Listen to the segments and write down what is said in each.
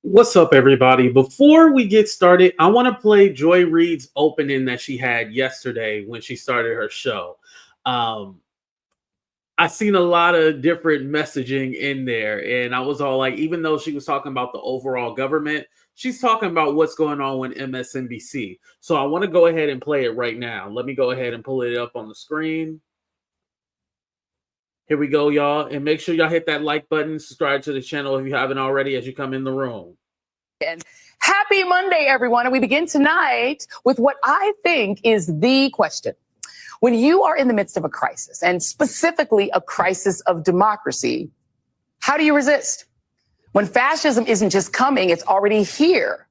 What's up, everybody? Before we get started, I want to play Joy Reid's opening that she had yesterday when she started her show. Um, I seen a lot of different messaging in there, and I was all like, even though she was talking about the overall government, she's talking about what's going on with MSNBC. So I want to go ahead and play it right now. Let me go ahead and pull it up on the screen. Here we go, y'all. And make sure y'all hit that like button, subscribe to the channel if you haven't already as you come in the room. And happy Monday, everyone. And we begin tonight with what I think is the question. When you are in the midst of a crisis, and specifically a crisis of democracy, how do you resist? When fascism isn't just coming, it's already here.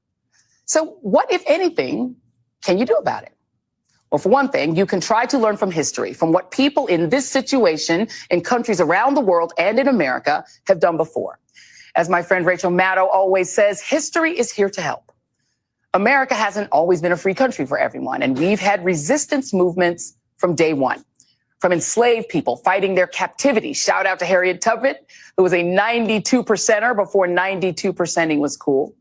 So what, if anything, can you do about it? Well, for one thing, you can try to learn from history, from what people in this situation in countries around the world and in America have done before. As my friend Rachel Maddow always says, history is here to help. America hasn't always been a free country for everyone, and we've had resistance movements from day one. From enslaved people fighting their captivity. Shout out to Harriet Tubman, who was a 92%er before 92%ing was cool.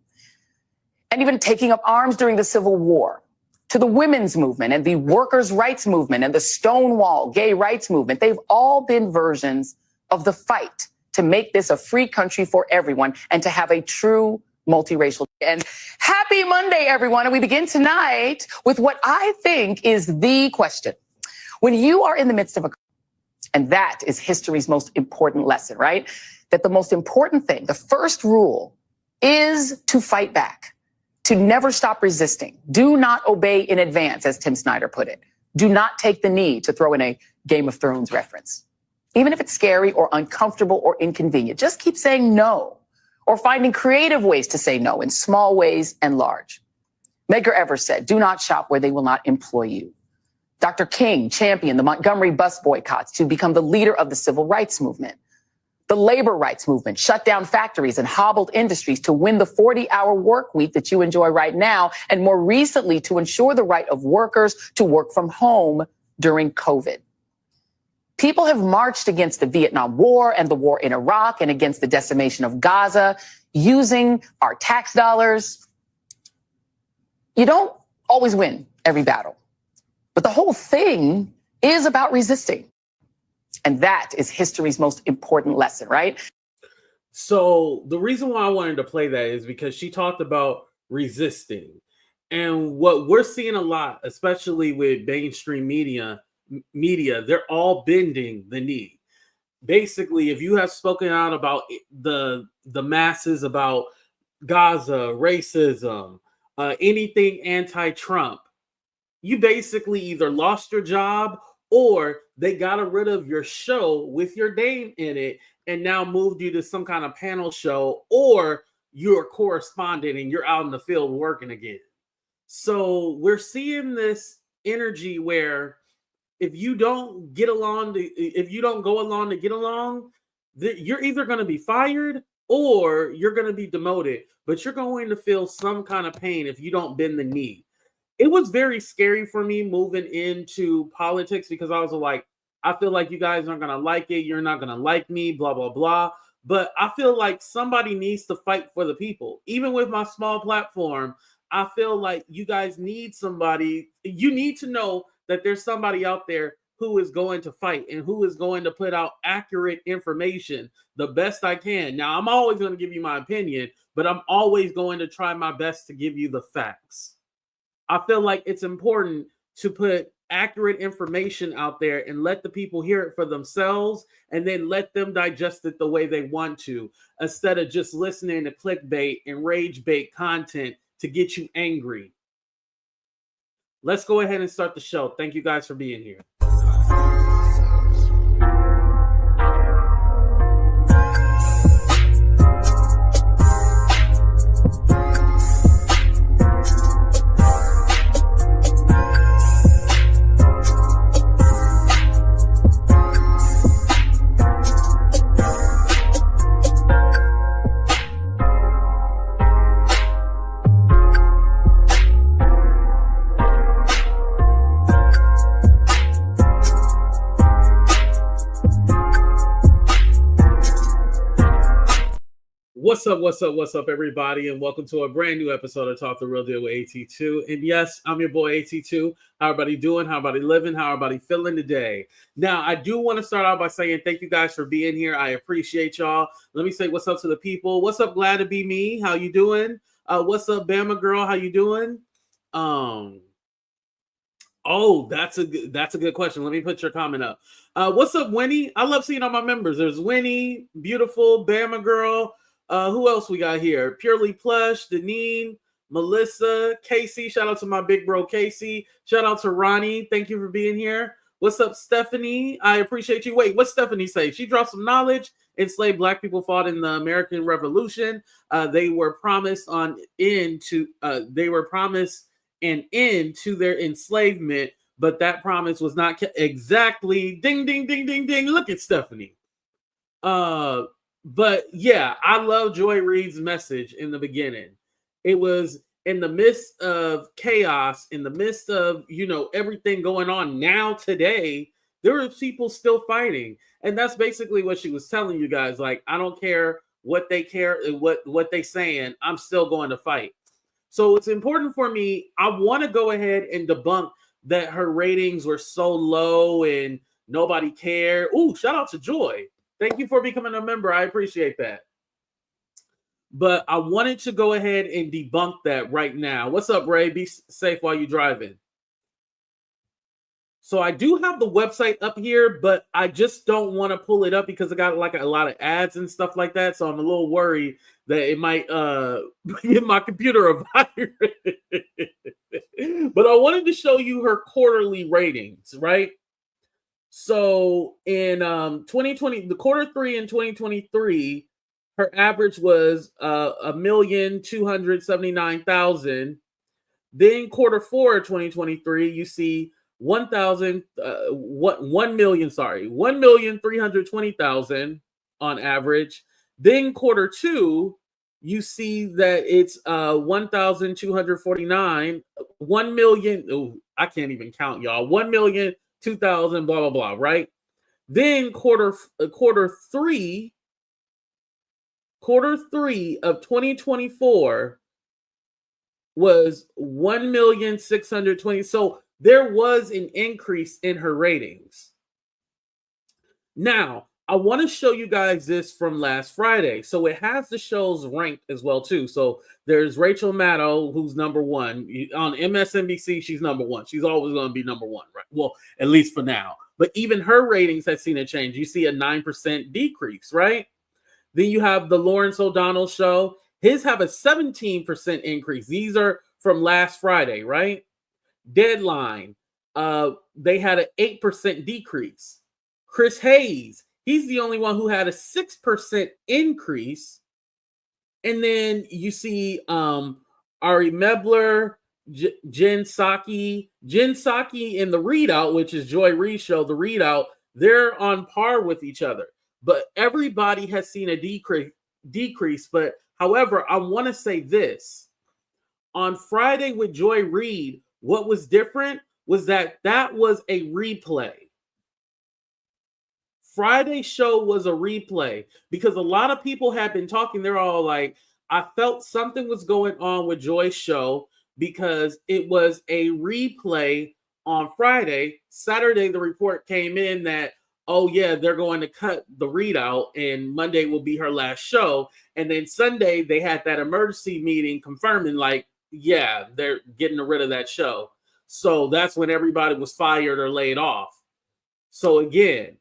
And even taking up arms during the Civil War. To the women's movement and the workers' rights movement and the Stonewall gay rights movement. They've all been versions of the fight to make this a free country for everyone and to have a true multiracial. And happy Monday, everyone. And we begin tonight with what I think is the question. When you are in the midst of a, and that is history's most important lesson, right? That the most important thing, the first rule is to fight back. To never stop resisting. Do not obey in advance, as Tim Snyder put it. Do not take the knee, to throw in a Game of Thrones reference. Even if it's scary or uncomfortable or inconvenient, just keep saying no, or finding creative ways to say no in small ways and large. Medgar Evers said, do not shop where they will not employ you. Dr. King championed the Montgomery bus boycotts to become the leader of the civil rights movement. The labor rights movement shut down factories and hobbled industries to win the 40-hour work week that you enjoy right now, and more recently to ensure the right of workers to work from home during COVID. People have marched against the Vietnam War and the war in Iraq and against the decimation of Gaza using our tax dollars. You don't always win every battle, but the whole thing is about resisting. And that is history's most important lesson, right? So the reason why I wanted to play that is because she talked about resisting. And what we're seeing a lot, especially with mainstream media, they're all bending the knee. Basically, if you have spoken out about the masses, about Gaza, racism, anything anti-Trump, you basically either lost your job or they got rid of your show with your name in it and now moved you to some kind of panel show, or you're a correspondent and you're out in the field working again. So we're seeing this energy where if you don't get along, if you don't go along to get along, you're either going to be fired or you're going to be demoted, but you're going to feel some kind of pain if you don't bend the knee. It was very scary for me moving into politics because I was like, I feel like you guys aren't going to like it. You're not going to like me, blah, blah, blah. But I feel like somebody needs to fight for the people. Even with my small platform, I feel like you guys need somebody. You need to know that there's somebody out there who is going to fight and who is going to put out accurate information the best I can. Now, I'm always going to give you my opinion, but I'm always going to try my best to give you the facts. I feel like it's important to put accurate information out there and let the people hear it for themselves and then let them digest it the way they want to, instead of just listening to clickbait and rage bait content to get you angry. Let's go ahead and start the show. Thank you guys for being here. What's up, everybody, and welcome to a brand new episode of Talk the Real Deal with AT2. And yes, I'm your boy AT2. How everybody doing? How everybody living? How everybody feeling today? Now, I do want to start out by saying thank you guys for being here. I appreciate y'all. Let me say what's up to the people. What's up, Glad to Be Me? How you doing? What's up, Bama Girl? How you doing? Oh, that's a good question. Let me put your comment up. What's up, Winnie? I love seeing all my members. There's Winnie, beautiful, Bama Girl. Who else we got here? Purely Plush, Deneen, Melissa, Casey. Shout out to my big bro, Casey. Shout out to Ronnie. Thank you for being here. What's up, Stephanie? I appreciate you. Wait, what's Stephanie say? She dropped some knowledge. Enslaved Black people fought in the American Revolution. They were promised an end to their enslavement, but that promise was not kept. Exactly. Ding, ding, ding, ding, ding. Look at Stephanie. But yeah, I love Joy Reid's message in the beginning. It was in the midst of chaos, in the midst of, everything going on now today, there are people still fighting. And that's basically what she was telling you guys. Like, I don't care what they saying, I'm still going to fight. So it's important for me. I want to go ahead and debunk that her ratings were so low and nobody cared. Ooh, shout out to Joy. Thank you for becoming a member. I appreciate that. But I wanted to go ahead and debunk that right now. What's up, Ray? Be safe while you're driving. So I do have the website up here, but I just don't want to pull it up because I got like a lot of ads and stuff like that. So I'm a little worried that it might give my computer a virus. But I wanted to show you her quarterly ratings, right? So in 2020, the quarter 3 in 2023, her average was 1,279,000. Then quarter 4 of 2023, you see 1,320,000 on average. Then quarter 2, you see that it's 1,249, 1 million. Oh, I can't even count, y'all. 1,002,000, blah blah blah. Right. Then quarter 3 of 2024 was 1,620,000. So there was an increase in her ratings. Now, I want to show you guys this from last Friday. So it has the shows ranked as well, too. So there's Rachel Maddow, who's number 1. On MSNBC, she's number 1. She's always going to be number 1, right? Well, at least for now. But even her ratings have seen a change. You see a 9% decrease, right? Then you have the Lawrence O'Donnell show. His have a 17% increase. These are from last Friday, right? Deadline, they had an 8% decrease. Chris Hayes, he's the only one who had a 6% increase. And then you see Ari Mebler, Jen Psaki in the Reid Out, which is Joy Reid show, the Reid Out, they're on par with each other. But everybody has seen a decrease. But however, I want to say this. On Friday with Joy Reid, what was different was that was a replay. Friday's show was a replay because a lot of people have been talking. They're all like, I felt something was going on with Joy's show because it was a replay on Friday. Saturday, the report came in that, oh yeah, they're going to cut the Reid Out and Monday will be her last show. And then Sunday, they had that emergency meeting confirming like, yeah, they're getting rid of that show. So that's when everybody was fired or laid off. So again,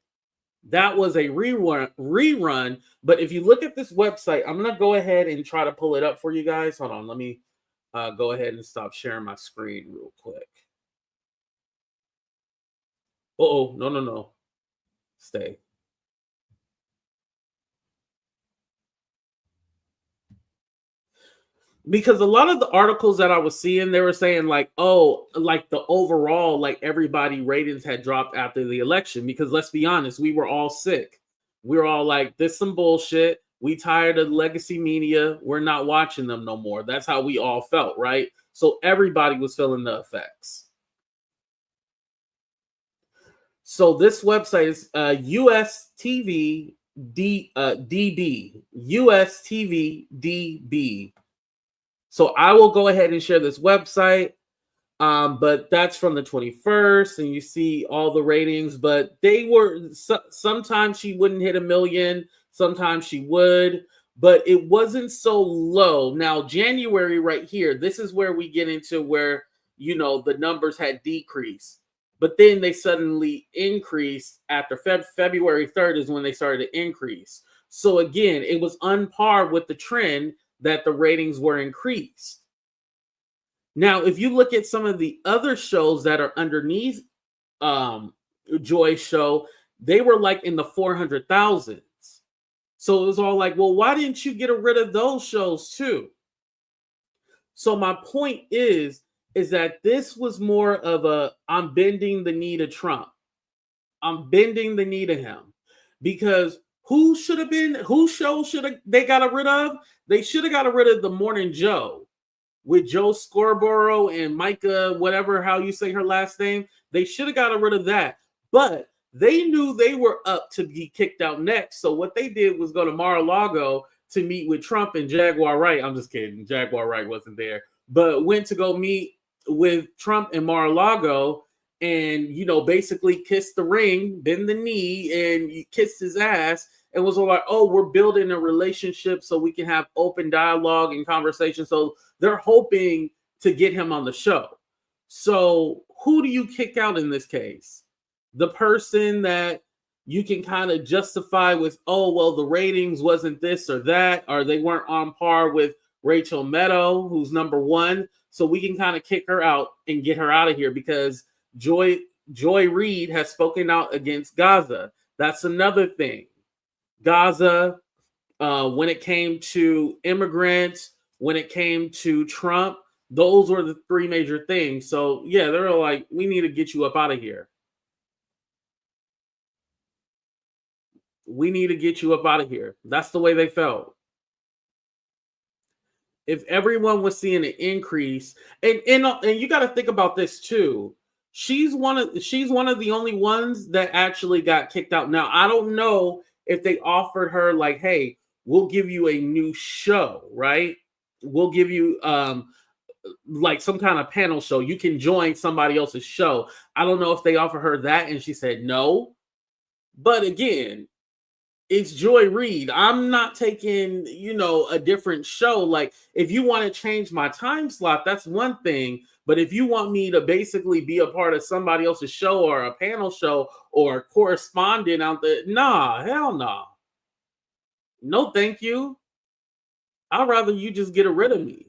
that was a rerun. But if you look at this website, I'm going to go ahead and try to pull it up for you guys. Hold on. Let me go ahead and stop sharing my screen real quick. Uh-oh. No. Stay. Because a lot of the articles that I was seeing, they were saying like, oh, like the overall, like everybody ratings had dropped after the election. Because let's be honest, we were all sick. We were all like, this is some bullshit. We tired of legacy media. We're not watching them no more. That's how we all felt, right? So everybody was feeling the effects. So this website is US TV DB, US TV DB. So I will go ahead and share this website. But that's from the 21st, and you see all the ratings. But they were sometimes she wouldn't hit 1 million, sometimes she would, but it wasn't so low. Now, January right here, this is where we get into where, you know, the numbers had decreased, but then they suddenly increased after February 3rd is when they started to increase. So again, it was on par with the trend that the ratings were increased. Now, if you look at some of the other shows that are underneath Joy's show, they were like in the 400,000s. So it was all like, well, why didn't you get rid of those shows too? So my point is that this was more of a, I'm bending the knee to Trump. I'm bending the knee to him. Because whose show should they got rid of? They should have got rid of the Morning Joe with Joe Scarborough and Micah, whatever, how you say her last name. They should have got rid of that. But they knew they were up to be kicked out next. So what they did was go to Mar-a-Lago to meet with Trump and Jaguar Wright. I'm just kidding. Jaguar Wright wasn't there. But went to go meet with Trump and Mar-a-Lago and, you know, basically kissed the ring, bend the knee, and kissed his ass. And was all like, oh, we're building a relationship so we can have open dialogue and conversation. So they're hoping to get him on the show. So who do you kick out in this case? The person that you can kind of justify with, oh, well, the ratings wasn't this or that, or they weren't on par with Rachel Maddow, who's number one. So we can kind of kick her out and get her out of here because Joy Reid has spoken out against Gaza. That's another thing. Gaza, when it came to immigrants, when it came to Trump, those were the three major things. So, yeah, they're like, we need to get you up out of here. We need to get you up out of here. That's the way they felt. If everyone was seeing an increase, and you got to think about this too. She's one of the only ones that actually got kicked out. Now, I don't know if they offered her like, hey, we'll give you a new show, right? We'll give you like some kind of panel show. You can join somebody else's show. I don't know if they offer her that and she said no. But again, it's Joy Reid. I'm not taking, you know, a different show. Like, if you want to change my time slot, that's one thing. But if you want me to basically be a part of somebody else's show or a panel show or a correspondent out there, nah, hell nah. No, thank you. I'd rather you just get rid of me.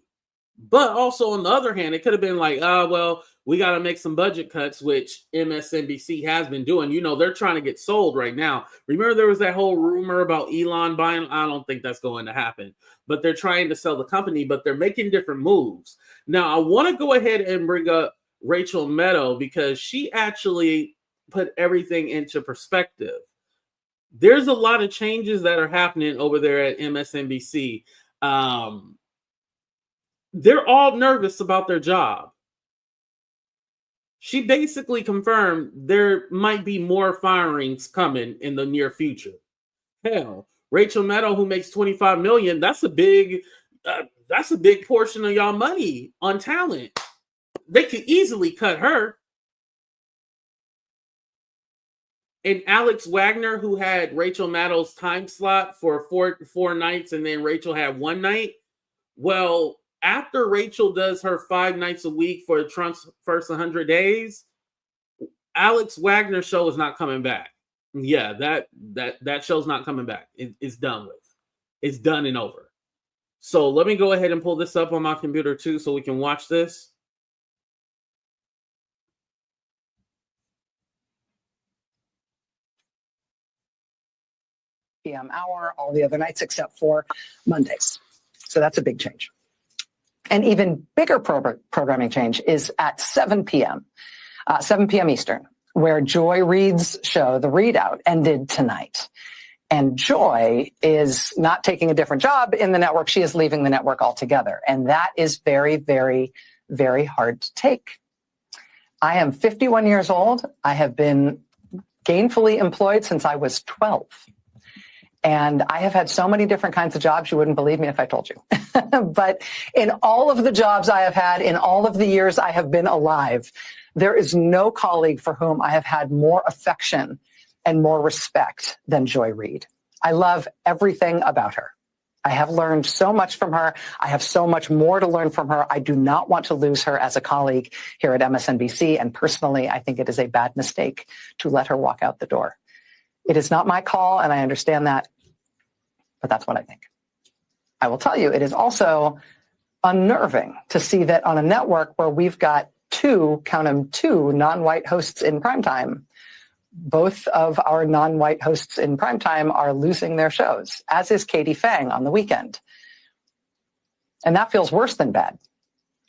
But also, on the other hand, it could have been like, well, we got to make some budget cuts, which MSNBC has been doing. You know, they're trying to get sold right now. Remember, there was that whole rumor about Elon buying. I don't think that's going to happen. But they're trying to sell the company, but they're making different moves. Now, I want to go ahead and bring up Rachel Maddow because she actually put everything into perspective. There's a lot of changes that are happening over there at MSNBC. They're all nervous about their job. She basically confirmed there might be more firings coming in the near future. Hell, Rachel Maddow, who makes $25 million, that's a big portion of y'all money on talent. They could easily cut her. And Alex Wagner, who had Rachel Maddow's time slot for four nights, and then Rachel had one night. Well, after Rachel does her 5 nights a week for Trump's first 100 days, Alex Wagner's show is not coming back. Yeah, that show's not coming back. It's done with. It's done and over. So let me go ahead and pull this up on my computer too so we can watch this. PM hour, all the other nights except for Mondays. So that's a big change. An even bigger programming change is at 7 p.m. Eastern, where Joy Reid's show, The Reid Out, ended tonight. And Joy is not taking a different job in the network. She is leaving the network altogether. And that is very, very, very hard to take. I am 51 years old. I have been gainfully employed since I was 12. And I have had so many different kinds of jobs, you wouldn't believe me if I told you. But in all of the jobs I have had, in all of the years I have been alive, there is no colleague for whom I have had more affection and more respect than Joy Reid. I love everything about her. I have learned so much from her. I have so much more to learn from her. I do not want to lose her as a colleague here at MSNBC. And personally, I think it is a bad mistake to let her walk out the door. It is not my call, and I understand that, but that's what I think. I will tell you, it is also unnerving to see that on a network where we've got two non-white hosts in primetime, both of our non-white hosts in primetime are losing their shows, as is Katie Fang on the weekend. And that feels worse than bad,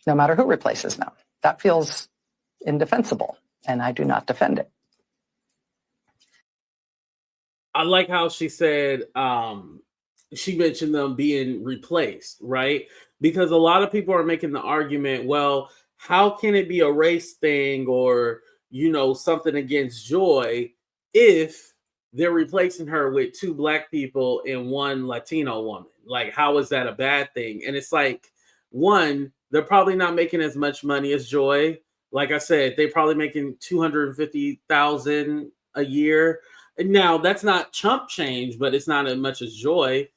no matter who replaces them. That feels indefensible, and I do not defend it. I like how she said, she mentioned them being replaced, right? Because a lot of people are making the argument, well, how can it be a race thing or, you know, something against Joy if they're replacing her with two Black people and one Latino woman? Like, how is that a bad thing? And it's like, one, they're probably not making as much money as Joy. Like I said, they're probably making $250,000 a year. And now that's not chump change, but it's not as much as Joy.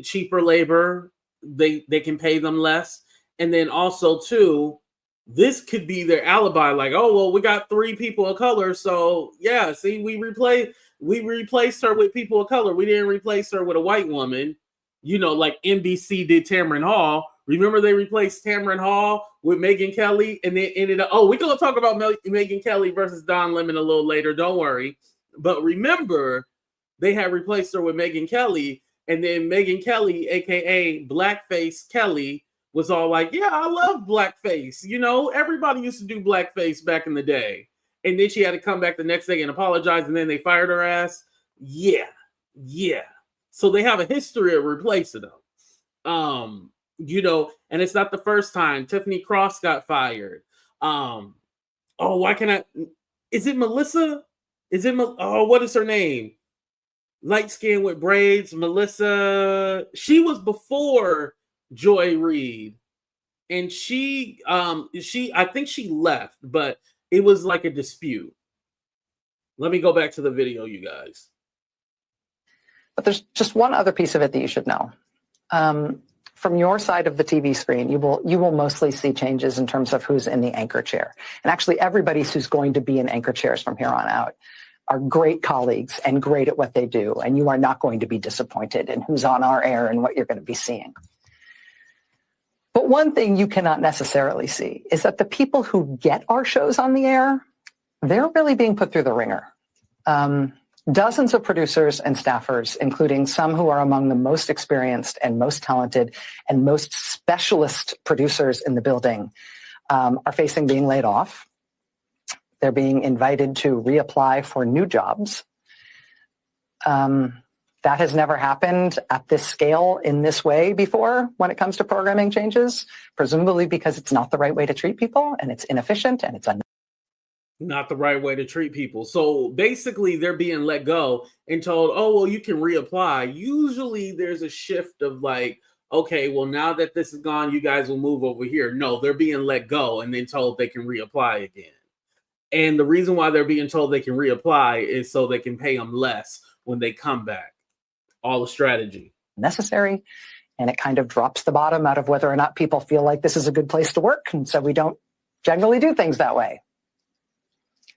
Cheaper labor, they can pay them less. And then also too, this could be their alibi, like, oh, well, we got 3 people of color. So yeah, see, we replaced her with people of color. We didn't replace her with a white woman, you know, like NBC did Tamron Hall. Remember they replaced Tamron Hall with Megyn Kelly, and then ended up, oh, we're going to talk about Megyn Kelly versus Don Lemon a little later. Don't worry. But remember, they had replaced her with Megyn Kelly, and then Megyn Kelly, aka Blackface Kelly, was all like, yeah, I love blackface. You know, everybody used to do blackface back in the day. And then she had to come back the next day and apologize, and then they fired her ass. Yeah. So they have a history of replacing them. You know, and it's not the first time. Tiffany Cross got fired. Is it Melissa? What is her name? Light skin with braids, Melissa. She was before Joy Reid, and I think she left, but it was like a dispute. Let me go back to the video, you guys. But there's just one other piece of it that you should know. From your side of the TV screen, you will mostly see changes in terms of who's in the anchor chair. And actually everybody who's going to be in anchor chairs from here on out are great colleagues and great at what they do. And you are not going to be disappointed in who's on our air and what you're going to be seeing. But one thing you cannot necessarily see is that the people who get our shows on the air, they're really being put through the ringer. Dozens of producers and staffers, including some who are among the most experienced and most talented and most specialist producers in the building, are facing being laid off. They're being invited to reapply for new jobs. That has never happened at this scale in this way before when it comes to programming changes, presumably because it's not the right way to treat people and it's inefficient and it's not the right way to treat people. So basically they're being let go and told, oh, well, you can reapply. Usually there's a shift of like, okay, well, now that this is gone, you guys will move over here. No, they're being let go and then told they can reapply again. And the reason why they're being told they can reapply is so they can pay them less when they come back. All the strategy. Necessary. And it kind of drops the bottom out of whether or not people feel like this is a good place to work. And so we don't generally do things that way.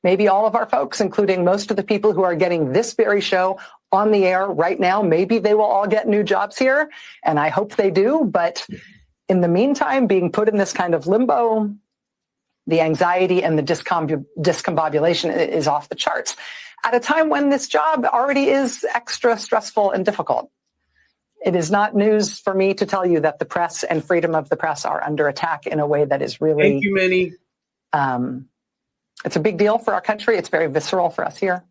Maybe all of our folks, including most of the people who are getting this very show on the air right now, maybe they will all get new jobs here. And I hope they do. But in the meantime, being put in this kind of limbo, the anxiety and the discombobulation is off the charts at a time when this job already is extra stressful and difficult. It is not news for me to tell you that the press and freedom of the press are under attack in a way that is really... Thank you, Minnie. It's a big deal for our country. It's very visceral for us here.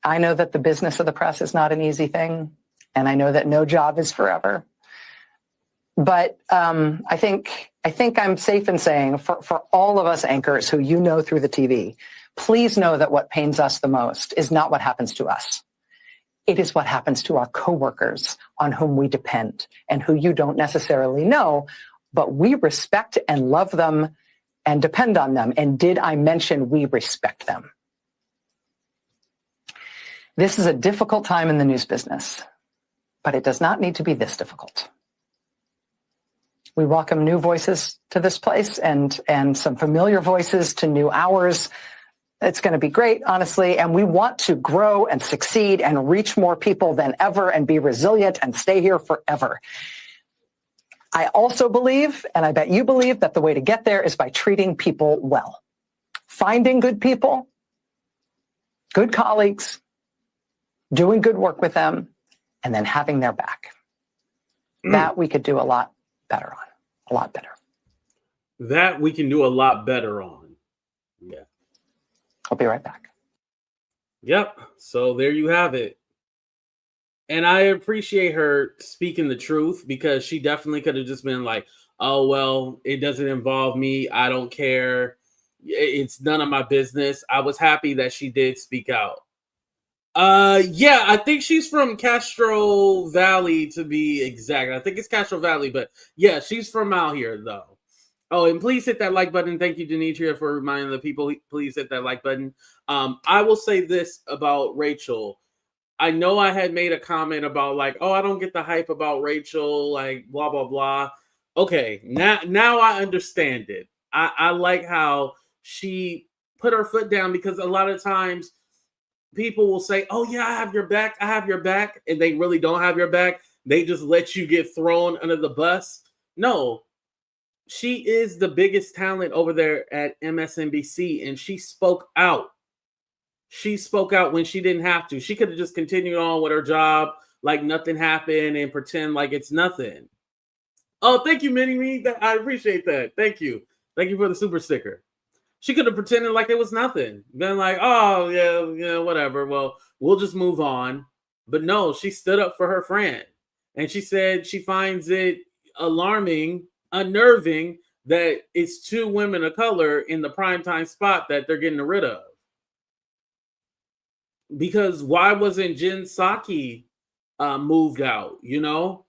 I know that the business of the press is not an easy thing, and I know that no job is forever. But I think I'm safe in saying for all of us anchors who you know through the TV, please know that what pains us the most is not what happens to us. It is what happens to our coworkers on whom we depend and who you don't necessarily know, but we respect and love them and depend on them. And did I mention we respect them? This is a difficult time in the news business, but it does not need to be this difficult. We welcome new voices to this place and some familiar voices to new hours. It's going to be great, honestly, and we want to grow and succeed and reach more people than ever and be resilient and stay here forever. I also believe, and I bet you believe, that the way to get there is by treating people well. Finding good people, good colleagues, doing good work with them, and then having their back. That we could do a lot better on, a lot better. That we can do a lot better on. Yeah. I'll be right back. Yep. So there you have it. And I appreciate her speaking the truth, because she definitely could have just been like, oh, well, it doesn't involve me. I don't care. It's none of my business. I was happy that she did speak out. Yeah, I think she's from Castro Valley, to be exact. I think it's Castro Valley, but yeah, she's from out here though. Oh, and please hit that like button. Thank you, Demetria, for reminding the people. Please hit that like button. I will say this about Rachel. I know I had made a comment about like, oh, I don't get the hype about Rachel, like blah, blah, blah. Okay, now I understand it. I like how she put her foot down, because a lot of times people will say, oh yeah, I have your back. I have your back. And they really don't have your back. They just let you get thrown under the bus. No. She is the biggest talent over there at MSNBC, and she spoke out. She spoke out when she didn't have to. She could have just continued on with her job like nothing happened and pretend like it's nothing. Oh, thank you, Mini-Me. I appreciate that. Thank you. Thank you for the super sticker. She could have pretended like it was nothing. Been like, oh, yeah, whatever. Well, we'll just move on. But no, she stood up for her friend. And she said she finds it alarming, unnerving that it's two women of color in the primetime spot that they're getting rid of. Because why wasn't Jen Psaki moved out, you know?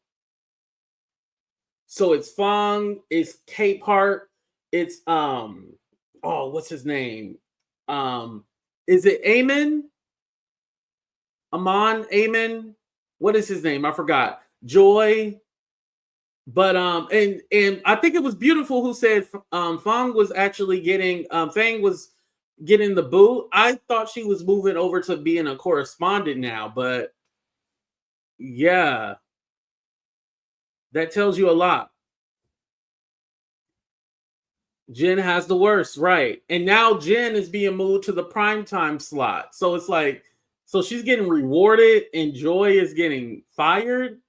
So it's Fong, it's Cape Hart, it's what's his name? Is it Amon? What is his name? I forgot. Joy. But and I think it was Beautiful who said Fong was actually getting Fang was getting the boot. I thought she was moving over to being a correspondent now, but yeah, that tells you a lot. Jen has the worst, right? And now Jen is being moved to the primetime slot. So it's like, so she's getting rewarded and Joy is getting fired.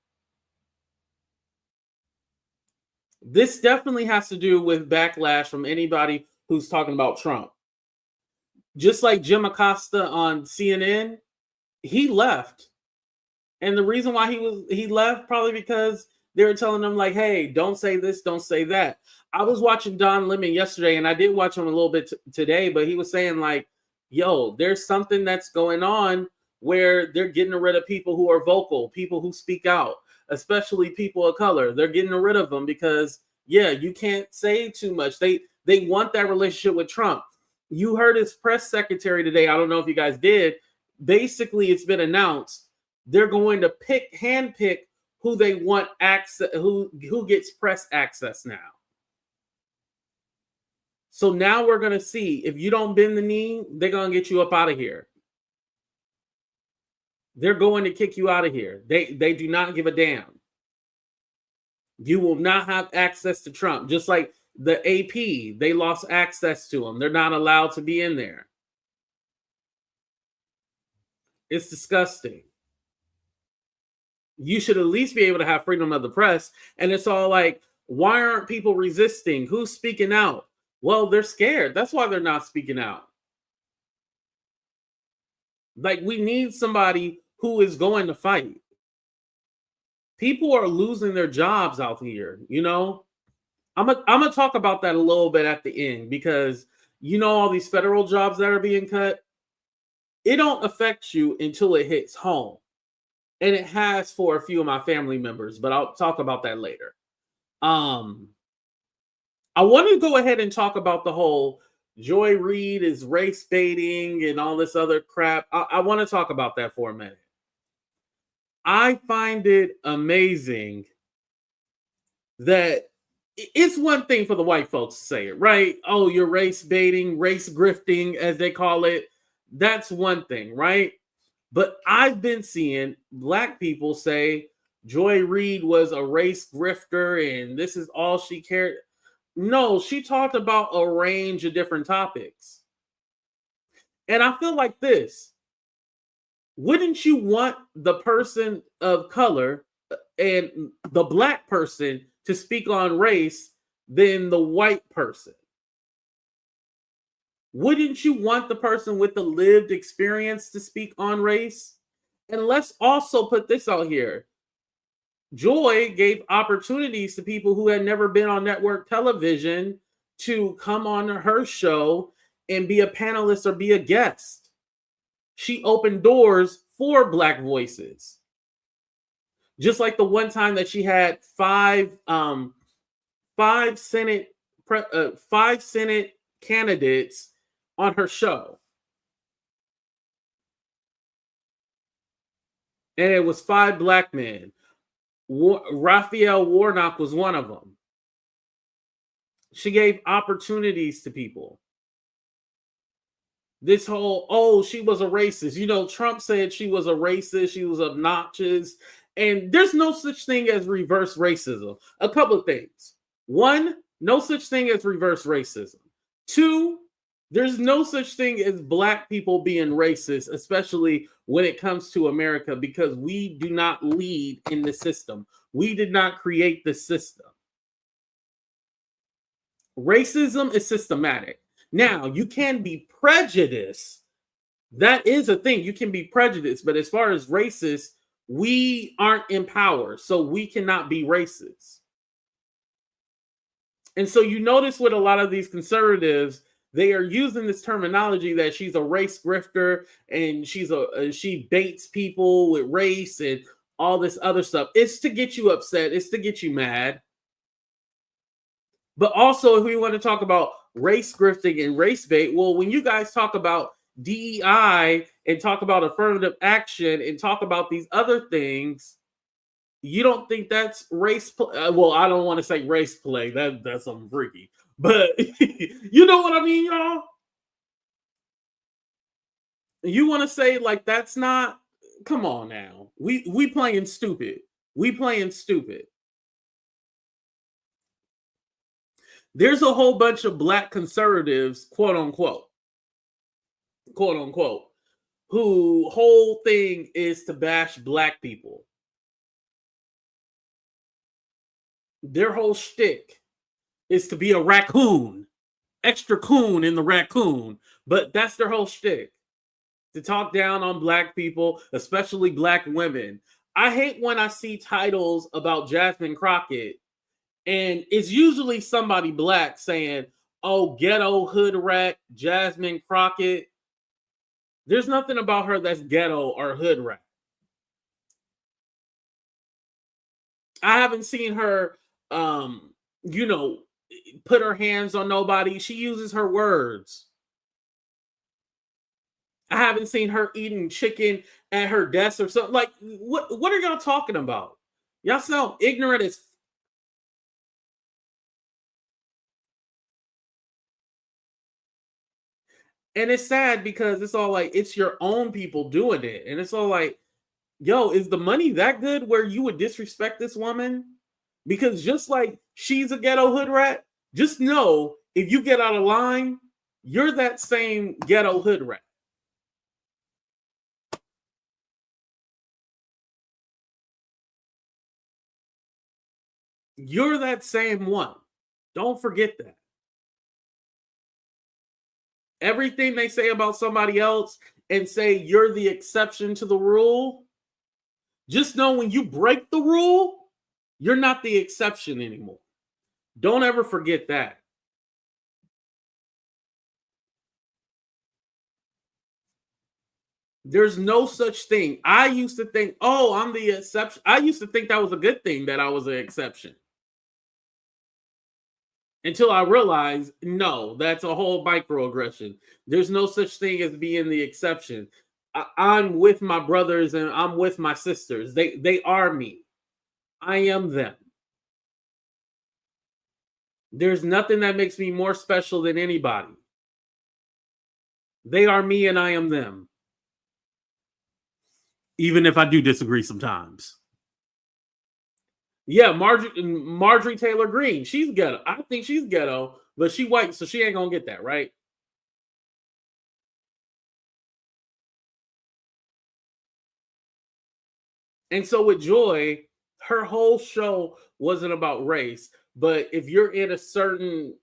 This definitely has to do with backlash from anybody who's talking about Trump. Just like Jim Acosta on CNN, he left. And the reason why he left, probably because they were telling him like, hey, don't say this, don't say that. I was watching Don Lemon yesterday, and I did watch him a little bit today, but he was saying like, yo, there's something that's going on where they're getting rid of people who are vocal, people who speak out, especially people of color. They're getting rid of them because, yeah, you can't say too much. They want that relationship with Trump. You heard his press secretary today. I don't know if you guys did. Basically, it's been announced they're going to handpick who they want access, who gets press access now. So now we're going to see, if you don't bend the knee, they're going to get you up out of here. They're going to kick you out of here. They do not give a damn. You will not have access to Trump. Just like the AP, they lost access to him. They're not allowed to be in there. It's disgusting. You should at least be able to have freedom of the press. And it's all like, why aren't people resisting? Who's speaking out? Well, they're scared. That's why they're not speaking out. Like, we need somebody who is going to fight. People are losing their jobs out here, you know? I'm gonna talk about that a little bit at the end, because you know all these federal jobs that are being cut, it don't affect you until it hits home. And it has for a few of my family members, but I'll talk about that later. I want to go ahead and talk about the whole Joy Reid is race baiting and all this other crap. I want to talk about that for a minute. I find it amazing that it's one thing for the white folks to say it, right? Oh, you're race baiting, race grifting, as they call it. That's one thing, right? But I've been seeing black people say Joy Reid was a race grifter and this is all she cared. No, she talked about a range of different topics. And I feel like this. Wouldn't you want the person of color and the black person to speak on race than the white person? Wouldn't you want the person with the lived experience to speak on race? And let's also put this out here. Joy gave opportunities to people who had never been on network television to come on her show and be a panelist or be a guest. She opened doors for black voices. Just like the one time that she had five Senate candidates on her show. And it was 5 black men. Raphael Warnock was one of them. She gave opportunities to people. This whole, oh, she was a racist. You know, Trump said she was a racist. She was obnoxious. And there's no such thing as reverse racism. A couple of things. 1, no such thing as reverse racism. 2, there's no such thing as black people being racist, especially when it comes to America, because we do not lead in the system. We did not create the system. Racism is systematic. Now, you can be prejudiced. That is a thing. You can be prejudiced. But as far as racist, we aren't in power, so we cannot be racist. And so you notice with a lot of these conservatives, they are using this terminology that she's a race grifter and she baits people with race and all this other stuff. It's to get you upset. It's to get you mad. But also, if we want to talk about race grifting and race bait, well, when you guys talk about DEI and talk about affirmative action and talk about these other things, you don't think that's race play? Well, I don't want to say race play. That's something freaky. But you know what I mean, y'all? You want to say like that's not? Come on now. We playing stupid. We playing stupid. There's a whole bunch of black conservatives, quote unquote, who whole thing is to bash black people. Their whole shtick is to be a raccoon, extra coon in the raccoon. But that's their whole shtick, to talk down on black people, especially black women. I hate when I see titles about Jasmine Crockett, and it's usually somebody black saying, oh, ghetto hood rat, Jasmine Crockett. There's nothing about her that's ghetto or hood rat. I haven't seen her, put her hands on nobody. She uses her words. I haven't seen her eating chicken at her desk or something. Like, what are y'all talking about? Y'all sound ignorant as. And it's sad because it's all like, it's your own people doing it. And it's all like, yo, is the money that good where you would disrespect this woman? Because just like she's a ghetto hood rat, just know if you get out of line, you're that same ghetto hood rat. You're that same one. Don't forget that. Everything they say about somebody else and say you're the exception to the rule, just know when you break the rule, you're not the exception anymore. Don't ever forget that. There's no such thing. I used to think, oh, I'm the exception. I used to think that was a good thing that I was an exception. Until I realized, no, that's a whole microaggression. There's no such thing as being the exception. I'm with my brothers and I'm with my sisters. They are me. I am them. There's nothing that makes me more special than anybody. They are me and I am them. Even if I do disagree sometimes. Yeah, Marjorie Taylor Greene. She's ghetto. I think she's ghetto, but she white, so she ain't gonna get that, right? And so with Joy, her whole show wasn't about race, but if you're in a certain,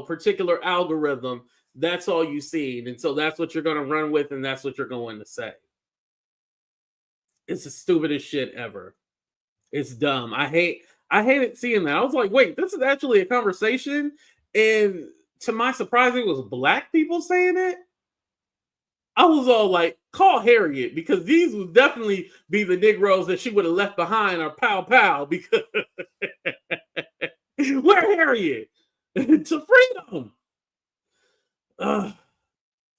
particular algorithm, that's all you see. And so that's what you're going to run with, and that's what you're going to say. It's the stupidest shit ever. It's dumb. I hated seeing that. I was like, wait, this is actually a conversation. And to my surprise, it was black people saying it. I was all like, call Harriet, because these would definitely be the Negroes that she would have left behind, or pow pow, because where Harriet? To freedom.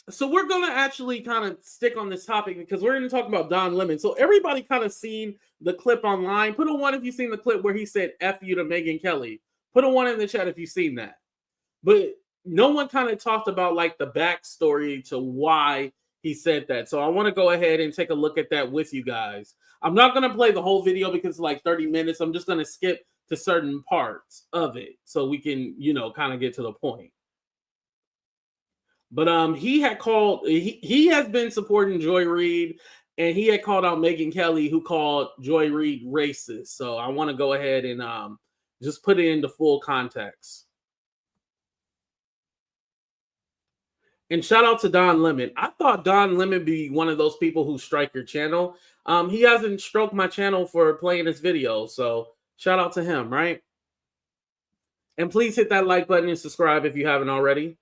So we're going to actually kind of stick on this topic because we're going to talk about Don Lemon. So everybody kind of seen the clip online. Put a 1 if you've seen the clip where he said F you to Megyn Kelly. Put a 1 in the chat if you've seen that. But no one kind of talked about like the backstory to why he said that. So I want to go ahead and take a look at that with you guys. I'm not going to play the whole video because it's like 30 minutes. I'm just going to skip to certain parts of it so we can, kind of get to the point. But he had called, he has been supporting Joy Reid, and he had called out Megyn Kelly, who called Joy Reid racist. So I want to go ahead and just put it into full context. And shout out to Don Lemon. I thought Don Lemon be one of those people who strike your channel. He hasn't stroked my channel for playing his video. So shout out to him, right? And please hit that like button and subscribe if you haven't already.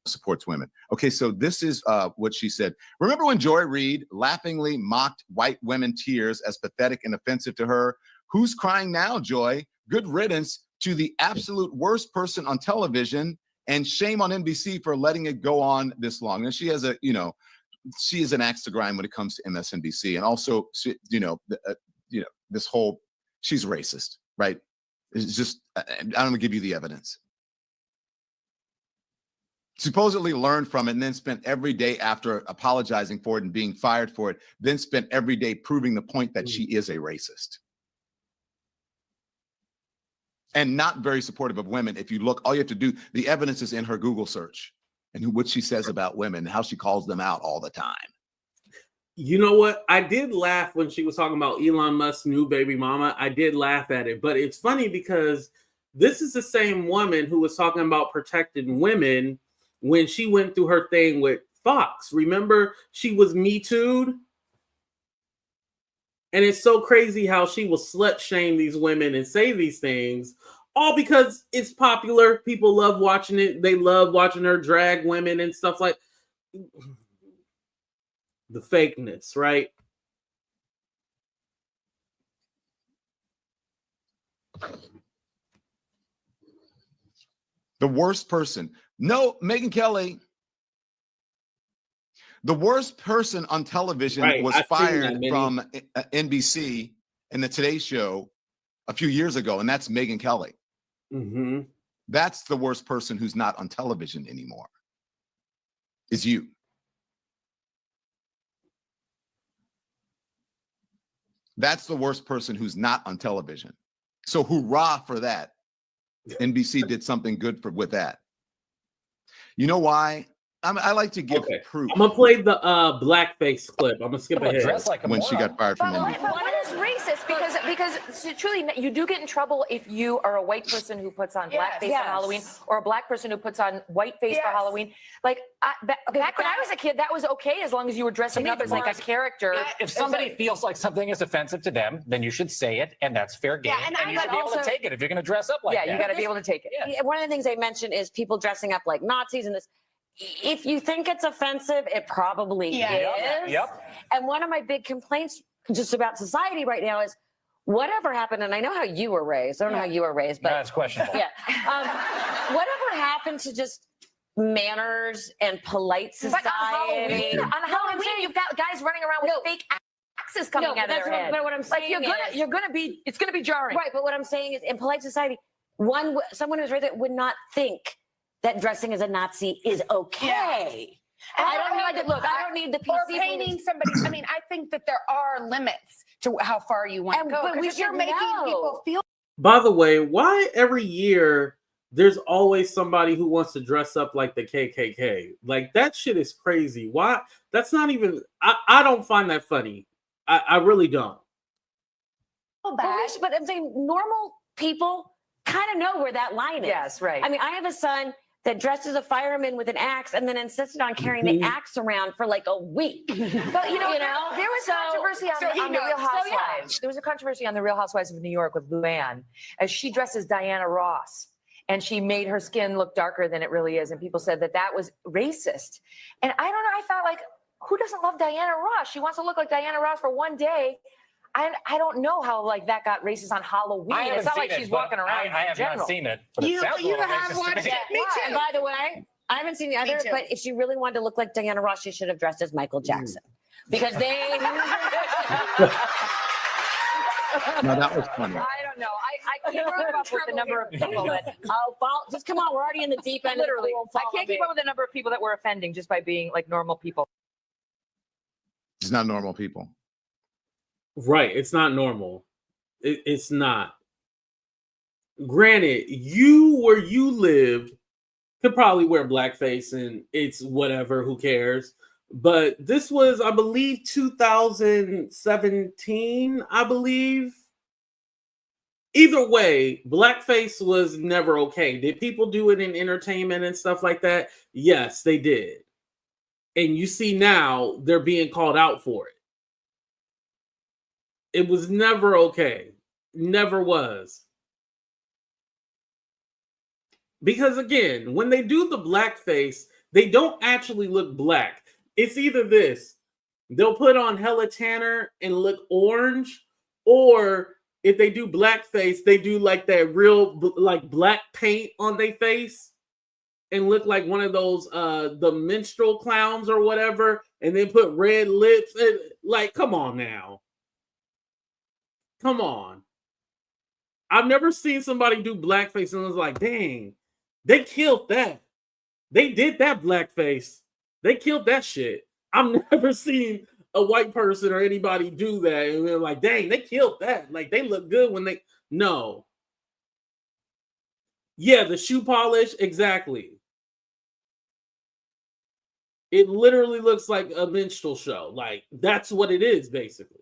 Supports women. Okay, so this is what she said. Remember when Joy Reid laughingly mocked white women tears as pathetic and offensive to her? Who's crying now, Joy? Good riddance to the absolute worst person on television, and shame on NBC for letting it go on this long. And she has a, she is an axe to grind when it comes to MSNBC, and also, this whole, she's racist, right? It's just, I'm gonna give you the evidence. Supposedly learned from it and then spent every day after apologizing for it and being fired for it, then spent every day proving the point that she is a racist. And not very supportive of women. If you look, all you have to do, the evidence is in her Google search and what she says about women, how she calls them out all the time. You know what? I did laugh when she was talking about Elon Musk's new baby mama. I did laugh at it, but it's funny because this is the same woman who was talking about protecting women when she went through her thing with Fox. Remember, she was Me Too'd? And it's so crazy how she will slut shame these women and say these things, all because it's popular. People love watching it. They love watching her drag women and stuff like the fakeness, right? The worst person. No, Megyn Kelly, the worst person on television was fired from NBC in the Today Show a few years ago, and that's Megyn Kelly. Mm-hmm. That's the worst person who's not on television anymore, is you. That's the worst person who's not on television. So hoorah for that. NBC did something good with that. You know why? I like to give proof. I'm gonna play the blackface clip. I'm gonna skip ahead. Like when she got fired from NBC. But what is racist? Because truly, you do get in trouble if you are a white person who puts on blackface for Halloween, or a black person who puts on whiteface for Halloween. Like back when I was a kid, that was okay as long as you were dressing up as like a character. If somebody feels like something is offensive to them, then you should say it, and that's fair game. And you should be able to take it if you're going to dress up like that. Yeah, you got to be able to take it. One of the things they mentioned is people dressing up like Nazis and this. if you think it's offensive, it probably is. Yep. And one of my big complaints just about society right now is whatever happened, and I know how you were raised. I don't know how you were raised, but That's questionable. yeah. Whatever happened to just manners and polite society? But on Halloween, you've got guys running around with fake axes coming out of their head. But what I'm saying it's gonna be jarring. right. But what I'm saying is, in polite society, someone who's raised it would not think that dressing as a Nazi is okay. I don't need the PC or painting somebody. I mean, I think that there are limits to how far you want to go. But we Because you're should making know. people feel. By the way, why every year there's always somebody who wants to dress up like the KKK? Like, that shit is crazy. Why? That's not even, I don't find that funny. I really don't. But I'm saying normal people kind of know where that line is. Yes, right. I mean, I have a son that dressed as a fireman with an axe and then insisted on carrying the axe around for like a week. But there was controversy on the Real Housewives. yeah. There was a controversy on the Real Housewives of New York with Luann, as she dressed as Diana Ross, and she made her skin look darker than it really is, and people said that was racist. And I don't know. I thought, like, who doesn't love Diana Ross? She wants to look like Diana Ross for one day. I don't know how like that got racist on Halloween. It's not like she's walking around. I have not seen it. But it sounds a little racist to me. Me too. And by the way, I haven't seen the other, too. but if she really wanted to look like Diana Ross, she should have dressed as Michael Jackson. Because they... No, that was funny. I don't know. I can't keep up with the number of people that just come on, we're already in the deep end. literally. I can't keep up with the number of people that were offending just by being like normal people. It's not normal people. Right. It's not normal. It's not. Granted, where you lived could probably wear blackface and it's whatever, who cares? But this was, I believe, 2017, I believe. Either way, blackface was never okay. Did people do it in entertainment and stuff like that? Yes, they did. And you see now they're being called out for it. It was never okay. Never was. Because again, when they do the blackface, they don't actually look black. It's either this. They'll put on hella tanner and look orange, or if they do blackface, they do like that real like black paint on their face and look like one of those the minstrel clowns or whatever, and then put red lips. And, like, come on now. Come on. I've never seen somebody do blackface and was like, dang, they killed that. They did that blackface. They killed that shit. I've never seen a white person or anybody do that and they're like, dang, they killed that. Like, they look good when they... No. Yeah, the shoe polish, exactly. It literally looks like a minstrel show. Like, that's what it is, basically.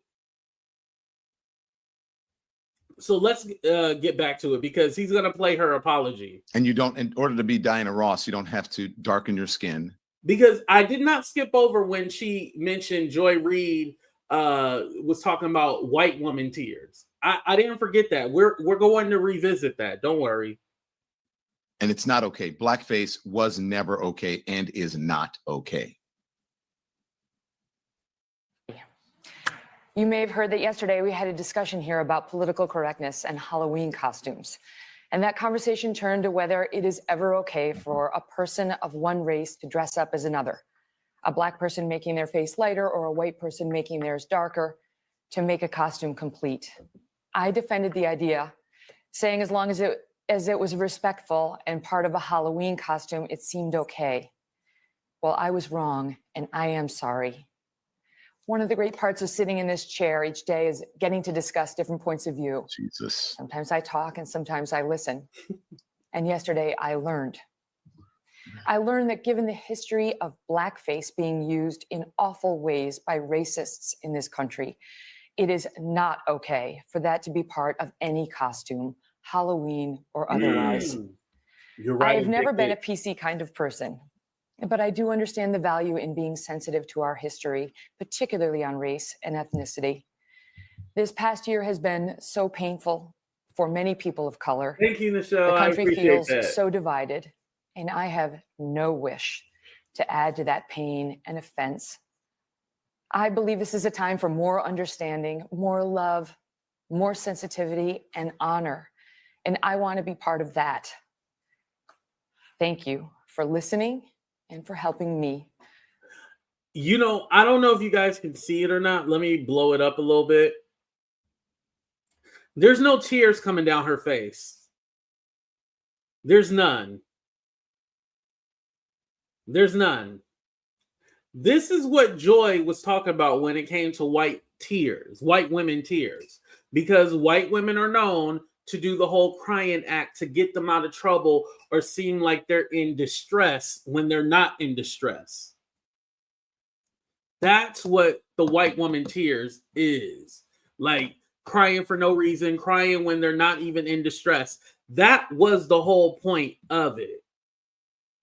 So let's get back to it, because he's going to play her apology. And you don't, in order to be Diana Ross, you don't have to darken your skin. Because I did not skip over when she mentioned Joy Reid was talking about white woman tears. I didn't forget that. We're going to revisit that. Don't worry. And it's not okay. Blackface was never okay and is not okay. You may have heard that yesterday we had a discussion here about political correctness and Halloween costumes. And that conversation turned to whether it is ever okay for a person of one race to dress up as another. A black person making their face lighter or a white person making theirs darker to make a costume complete. I defended the idea, saying as long as it was respectful and part of a Halloween costume, it seemed okay. Well, I was wrong, and I am sorry. One of the great parts of sitting in this chair each day is getting to discuss different points of view. Jesus. Sometimes I talk and sometimes I listen. And yesterday I learned. I learned that given the history of blackface being used in awful ways by racists in this country, it is not okay for that to be part of any costume, Halloween or otherwise. You're right. I've never been a PC kind of person. But I do understand the value in being sensitive to our history, particularly on race and ethnicity. This past year has been so painful for many people of color. Thank you, Michelle. The country I appreciate feels that. so divided, and I have no wish to add to that pain and offense. I believe this is a time for more understanding, more love, more sensitivity, and honor. And I want to be part of that. Thank you for listening and for helping me. You know, I don't know if you guys can see it or not. Let me blow it up a little bit. There's no tears coming down her face. There's none. There's none. This is what Joy was talking about when it came to white tears, white women tears, because white women are known to do the whole crying act to get them out of trouble or seem like they're in distress when they're not in distress. That's what the white woman tears is. Like crying for no reason, crying when they're not even in distress. That was the whole point of it.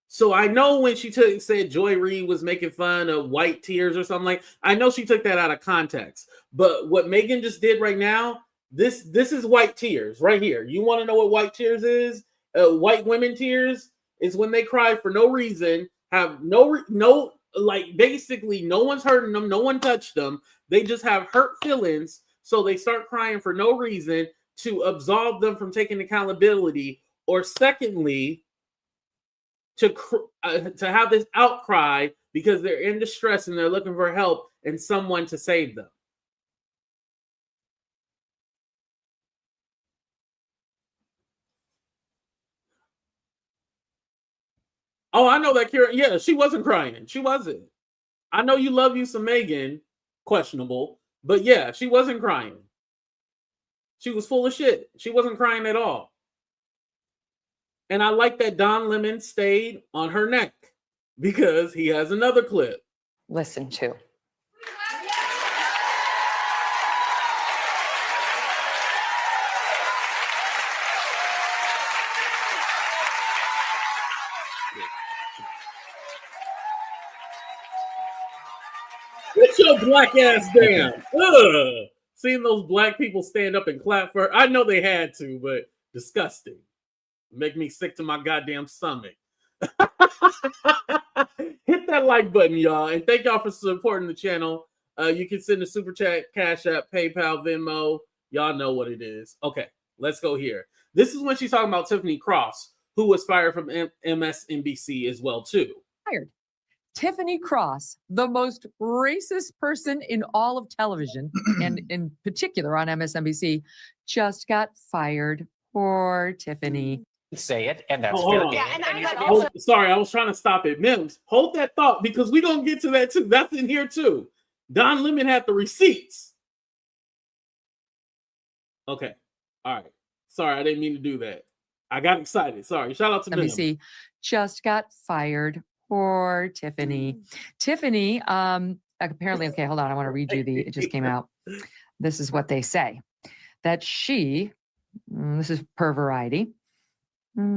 So I know when she said Joy Reid was making fun of white tears or something, like, I know she took that out of context. But what Megyn just did right now, this is white tears right here. You want to know what white tears is? White women tears is when they cry for no reason, have no like basically no one's hurting them, no one touched them. They just have hurt feelings, so they start crying for no reason to absolve them from taking accountability, or secondly, to have this outcry because they're in distress and they're looking for help and someone to save them. Oh, I know that Kira. Yeah, she wasn't crying. She wasn't. I know you love you some Megyn, questionable, but yeah, she wasn't crying. She was full of shit. She wasn't crying at all. And I like that Don Lemon stayed on her neck because he has another clip. Listen to. Get your black ass down. Ugh. Seeing those black people stand up and clap for her. I know they had to, but disgusting. Make me sick to my goddamn stomach. Hit that like button, y'all. And thank y'all for supporting the channel. You can send a super chat, Cash App, PayPal, Venmo. Y'all know what it is. Okay, let's go here. This is when she's talking about Tiffany Cross, who was fired from MSNBC as well, too. Fired. Tiffany Cross, the most racist person in all of television, and in particular on MSNBC, just got fired. Poor Tiffany. Say it, and that's fair game. Yeah, and Sorry, I was trying to stop it. Mims, hold that thought because we're going to get to that too. That's in here too. Don Lemon had the receipts. Okay. All right. Sorry, I didn't mean to do that. I got excited. Sorry. Shout out to NBC just got fired. Poor Tiffany. Tiffany, apparently, okay, hold on. I want to read you it just came out. This is what they say. That she, this is per Variety.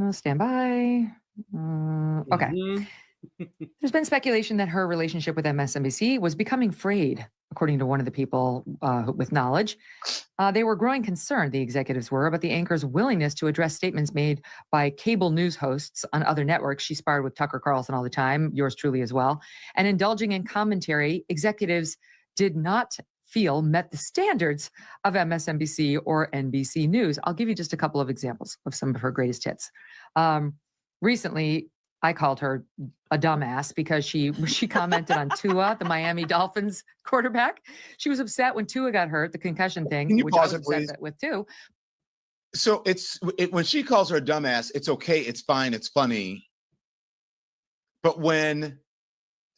Stand by. Okay. There's been speculation that her relationship with MSNBC was becoming frayed, according to one of the people with knowledge. They were growing concerned, the executives were, about the anchor's willingness to address statements made by cable news hosts on other networks. She sparred with Tucker Carlson all the time, yours truly as well. And indulging in commentary, executives did not feel met the standards of MSNBC or NBC News. I'll give you just a couple of examples of some of her greatest hits. Recently, I called her a dumbass because she commented on Tua, the Miami Dolphins quarterback. She was upset when Tua got hurt, the concussion thing, which I was upset with too. So when she calls her a dumbass, it's okay, it's fine, it's funny. But when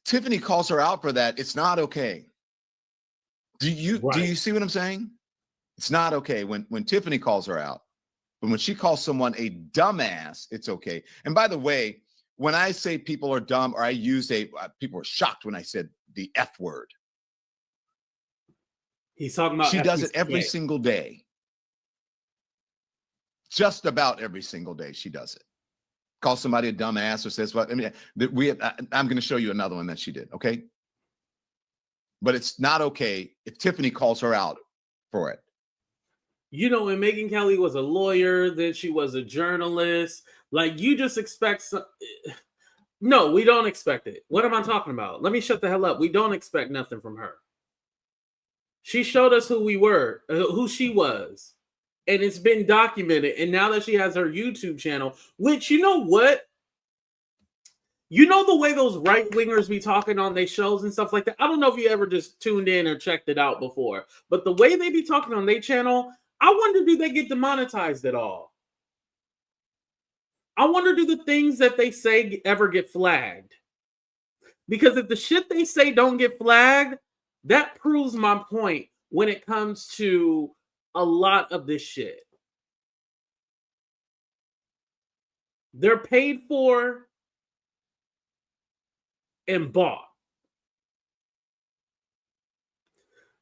Tiffany calls her out for that, it's not okay. Do you see what I'm saying? It's not okay when Tiffany calls her out. But when she calls someone a dumbass, it's okay. And by the way, when I say people are dumb, or I use people are shocked when I said the F word. He's talking about. She does it every single day. Just about every single day, she does it. Calls somebody a dumbass or says what? I mean, I'm going to show you another one that she did. Okay. But it's not okay if Tiffany calls her out for it. You know, when Megyn Kelly was a lawyer, then she was a journalist. Like, you just expect some. No, we don't expect it. What am I talking about? Let me shut the hell up. We don't expect nothing from her. She showed us who we were, who she was. And it's been documented. And now that she has her YouTube channel, which, you know what? You know the way those right-wingers be talking on their shows and stuff like that? I don't know if you ever just tuned in or checked it out before. But the way they be talking on their channel, I wonder, do they get demonetized at all? I wonder, do the things that they say ever get flagged? Because if the shit they say don't get flagged, that proves my point when it comes to a lot of this shit. They're paid for and bought.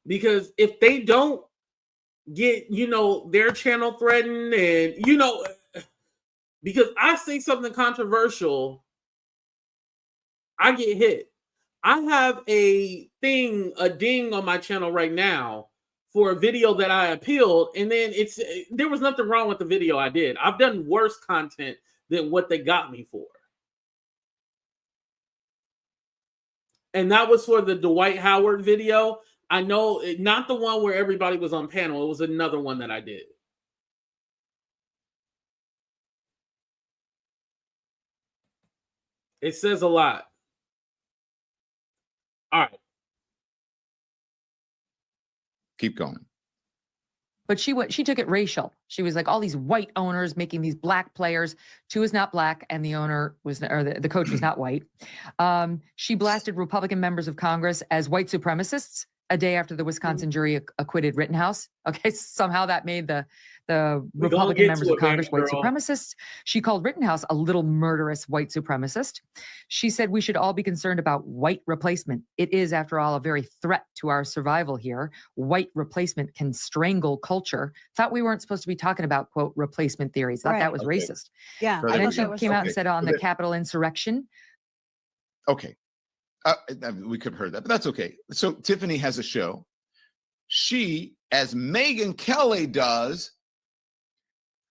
Because if they don't get, their channel threatened and, because I say something controversial, I get hit. I have a ding on my channel right now for a video that I appealed, and then there was nothing wrong with the video I did. I've done worse content than what they got me for. And that was for the Dwight Howard video. I know, not the one where everybody was on panel. It was another one that I did. It says a lot. All right. Keep going. But she took it racial. She was like, all these white owners making these black players. Two is not black, and the owner was, or the coach was not white. She blasted Republican members of Congress as white supremacists a day after the Wisconsin jury acquitted Rittenhouse. Okay, somehow that made the Republican members of Congress white supremacists. She called Rittenhouse a little murderous white supremacist. She said we should all be concerned about white replacement. It is, after all, a very threat to our survival here. White replacement can strangle culture. Thought we weren't supposed to be talking about, quote, replacement theories. Thought that was racist. Yeah. And then she came out and said on the Capitol insurrection. Okay. We could have heard that, but that's okay. So Tiffany has a show. She, as Megyn Kelly does,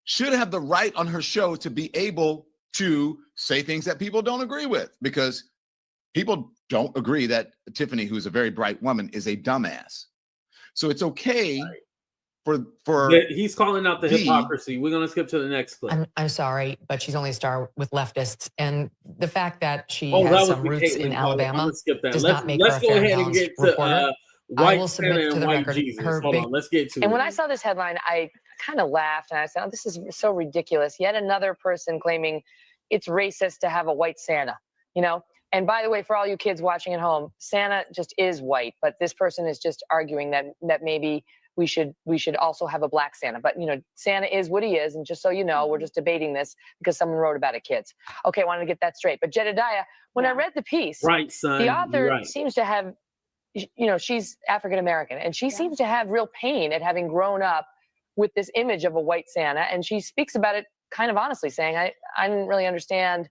should have the right on her show to be able to say things that people don't agree with, because people don't agree that Tiffany, who's a very bright woman, is a dumbass. So it's okay for he's calling out the hypocrisy. We're gonna skip to the next clip. I'm sorry, but she's only a star with leftists, and the fact that she has some roots in Alabama does not make her a fair and balanced reporter. White I will submit to the white record. Jesus. Hold on, let's get to it. And when I saw this headline, I kind of laughed and I said, oh, this is so ridiculous. Yet another person claiming it's racist to have a white Santa, And by the way, for all you kids watching at home, Santa just is white, but this person is just arguing that maybe we should also have a black Santa. But, Santa is what he is. And just so you know, we're just debating this because someone wrote about it, kids. Okay, I wanted to get that straight. But Jedediah, when I read the piece, right, son, the author seems to have, she's African-American, and she seems to have real pain at having grown up with this image of a white Santa. And she speaks about it kind of honestly, saying, I didn't really understand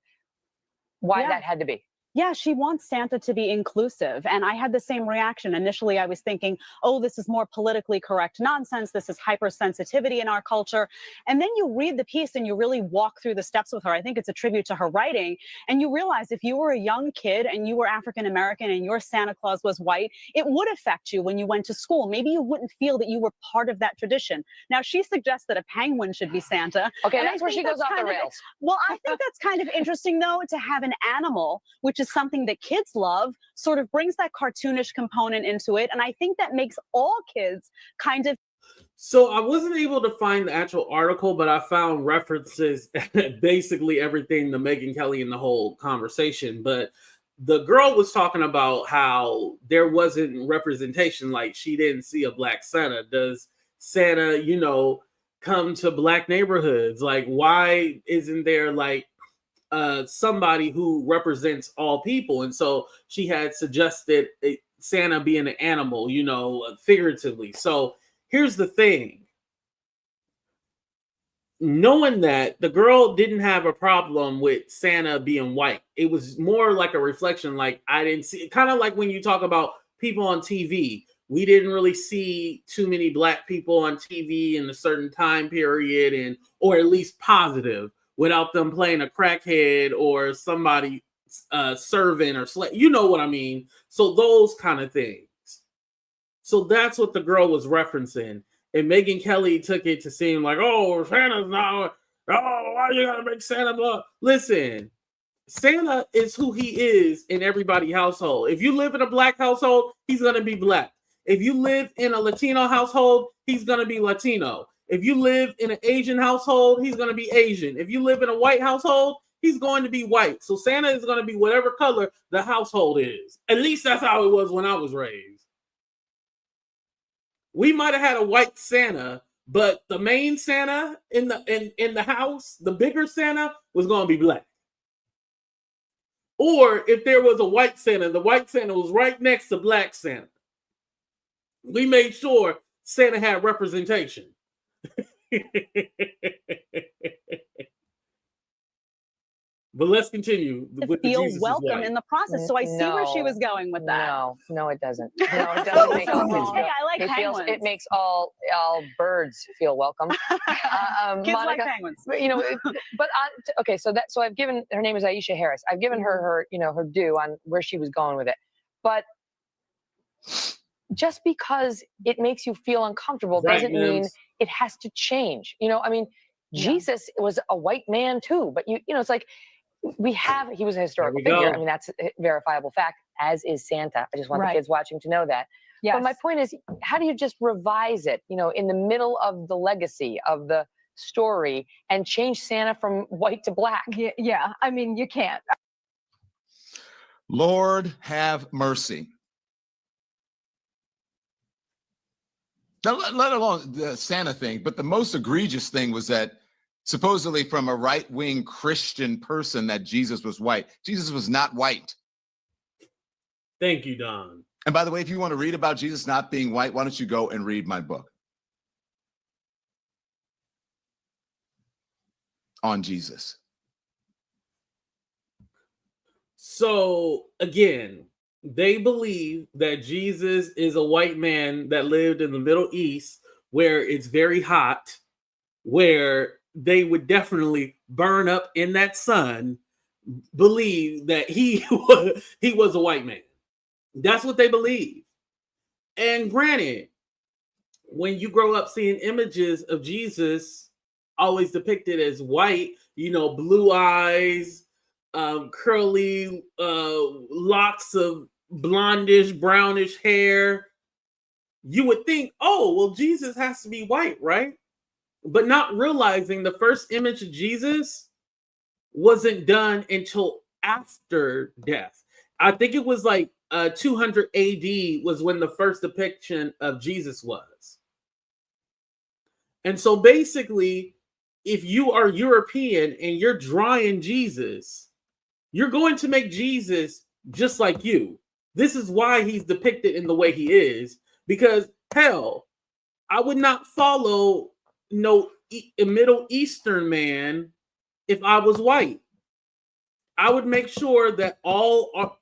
why that had to be. Yeah, she wants Santa to be inclusive. And I had the same reaction. Initially, I was thinking, oh, this is more politically correct nonsense. This is hypersensitivity in our culture. And then you read the piece and you really walk through the steps with her. I think it's a tribute to her writing. And you realize if you were a young kid and you were African-American and your Santa Claus was white, it would affect you when you went to school. Maybe you wouldn't feel that you were part of that tradition. Now, she suggests that a penguin should be Santa. Okay, that's where she goes off the rails. Well, I think that's kind of interesting, though, to have an animal, which is something that kids love, sort of brings that cartoonish component into it. And I think that makes all kids kind of. So I wasn't able to find the actual article, but I found references basically everything to Megyn Kelly in the whole conversation. But the girl was talking about how there wasn't representation, like she didn't see a black Santa. Does Santa, come to black neighborhoods? Like, why isn't there somebody who represents all people? And so she had suggested Santa being an animal, figuratively. So here's the thing. Knowing that, the girl didn't have a problem with Santa being white. It was more like a reflection, like I didn't see, kind of like when you talk about people on TV. We didn't really see too many black people on TV in a certain time period, or at least positive, without them playing a crackhead or somebody servant or slave. You know what I mean? So those kind of things. So that's what the girl was referencing. And Megyn Kelly took it to seem like, oh, Santa's not, oh, why you gotta make Santa blah? Listen, Santa is who he is in everybody's household. If you live in a black household, he's gonna be black. If you live in a Latino household, he's gonna be Latino. If you live in an Asian household, he's gonna be Asian. If you live in a white household, he's going to be white. So Santa is gonna be whatever color the household is. At least that's how it was when I was raised. We might have had a white Santa, but the main Santa in the house, the bigger Santa, was going to be black. Or if there was a white Santa, the white Santa was right next to black Santa. We made sure Santa had representation. But let's continue. To feel welcome in the process. So I see where she was going with that. No, it doesn't. No, it doesn't make all kids Hey, I like penguins. It makes all birds feel welcome. Kids Monica, like penguins. You know, but okay. So I've given her name is Aisha Harris. I've given her her due on where she was going with it. But just because it makes you feel uncomfortable doesn't mean it has to change. You know, I mean, Jesus was a white man too, but you know, it's like. He was a historical figure. I mean, that's a verifiable fact, as is Santa. I just want the kids watching to know that. Yes. But my point is, how do you just revise it, you know, in the middle of the legacy of the story and change Santa from white to black? Yeah. I mean, you can't. Lord have mercy. Now, let alone the Santa thing, but the most egregious thing was that supposedly from a right-wing Christian person that Jesus was white. Jesus was not white. Thank you, Don. And by the way, if you want to read about Jesus not being white, why don't you go and read my book on Jesus. So again, they believe that Jesus is a white man that lived in the Middle East where it's very hot, where they would definitely burn up in that sun, believe that he was a white man. That's what they believe. And granted, when you grow up seeing images of Jesus always depicted as white, you know, blue eyes, curly locks of blondish, brownish hair, you would think, oh, well, Jesus has to be white, right? But not realizing the first image of Jesus wasn't done until after death. I think it was like 200 AD was when the first depiction of Jesus was. And so basically, if you are European and you're drawing Jesus, you're going to make Jesus just like you. This is why he's depicted in the way he is, because hell, I would not follow a Middle Eastern man if I was white. I would make sure that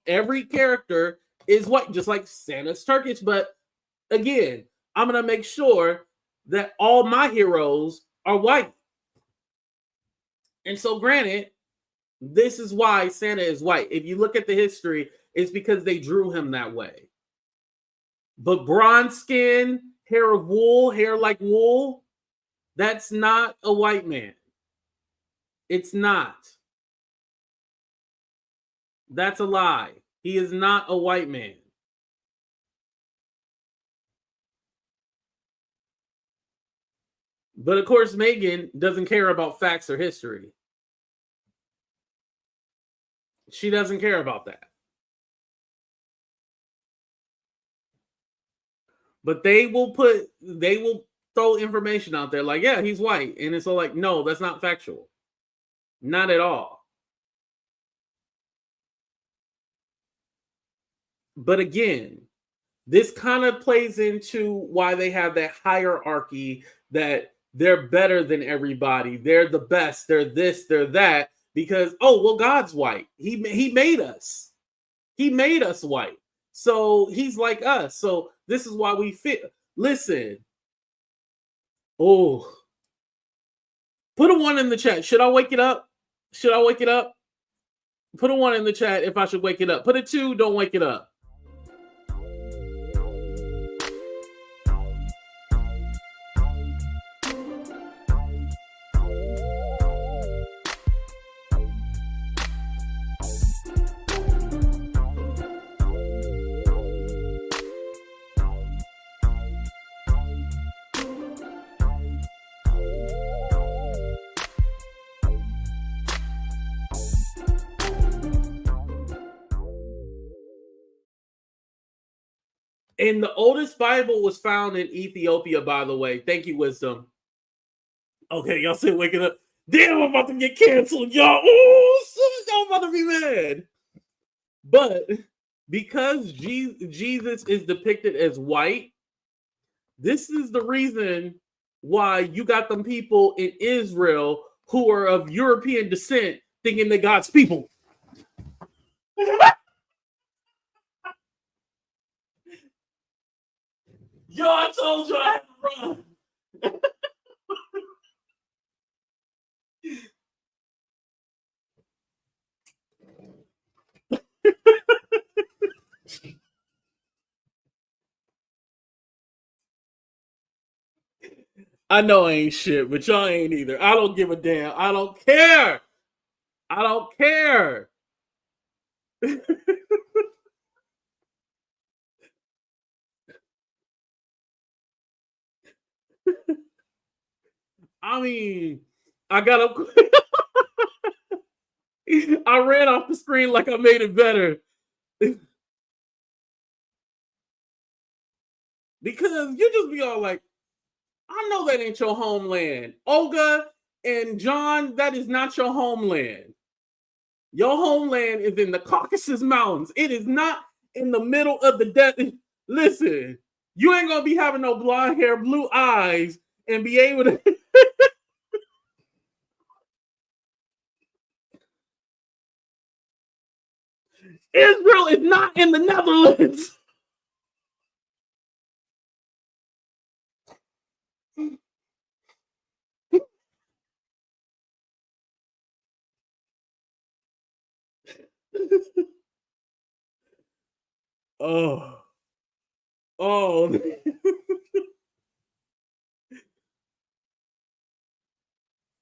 every character is white, just like Santa's Turkish. But again, I'm gonna make sure that all my heroes are white. And so, granted, this is why Santa is white. If you look at the history, it's because they drew him that way. But bronze skin, hair of wool, hair like wool, that's not a white man. It's not. That's a lie. He is not a white man. But of course, Megyn doesn't care about facts or history. She doesn't care about that. But they will throw information out there like, yeah, he's white. And it's all like, no, that's not factual. Not at all. But again, this kind of plays into why they have that hierarchy that they're better than everybody. They're the best. They're this, they're that. Because, oh, well, God's white. He made us. He made us white. So he's like us. So this is why we fit. Listen. Oh. Put a 1 in the chat. Should I wake it up? Should I wake it up? Put a 1 in the chat if I should wake it up. Put a 2, don't wake it up. And the oldest Bible was found in Ethiopia, by the way. Thank you, Wisdom. Okay, y'all say waking up. Damn, I'm about to get canceled, y'all. Oh, y'all about to be mad. But because Jesus is depicted as white, this is the reason why you got them people in Israel who are of European descent thinking they're God's people. Yo, I told you I had to run. I know I ain't shit, but y'all ain't either. I don't give a damn. I don't care. I don't care. I mean, I gotta. I ran off the screen like I made it better. Because you just be all like, I know that ain't your homeland. Olga and John, that is not your homeland. Your homeland is in the Caucasus Mountains. It is not in the middle of the desert. Listen, you ain't gonna be having no blonde hair, blue eyes, and be able to. Israel is not in the Netherlands. Oh.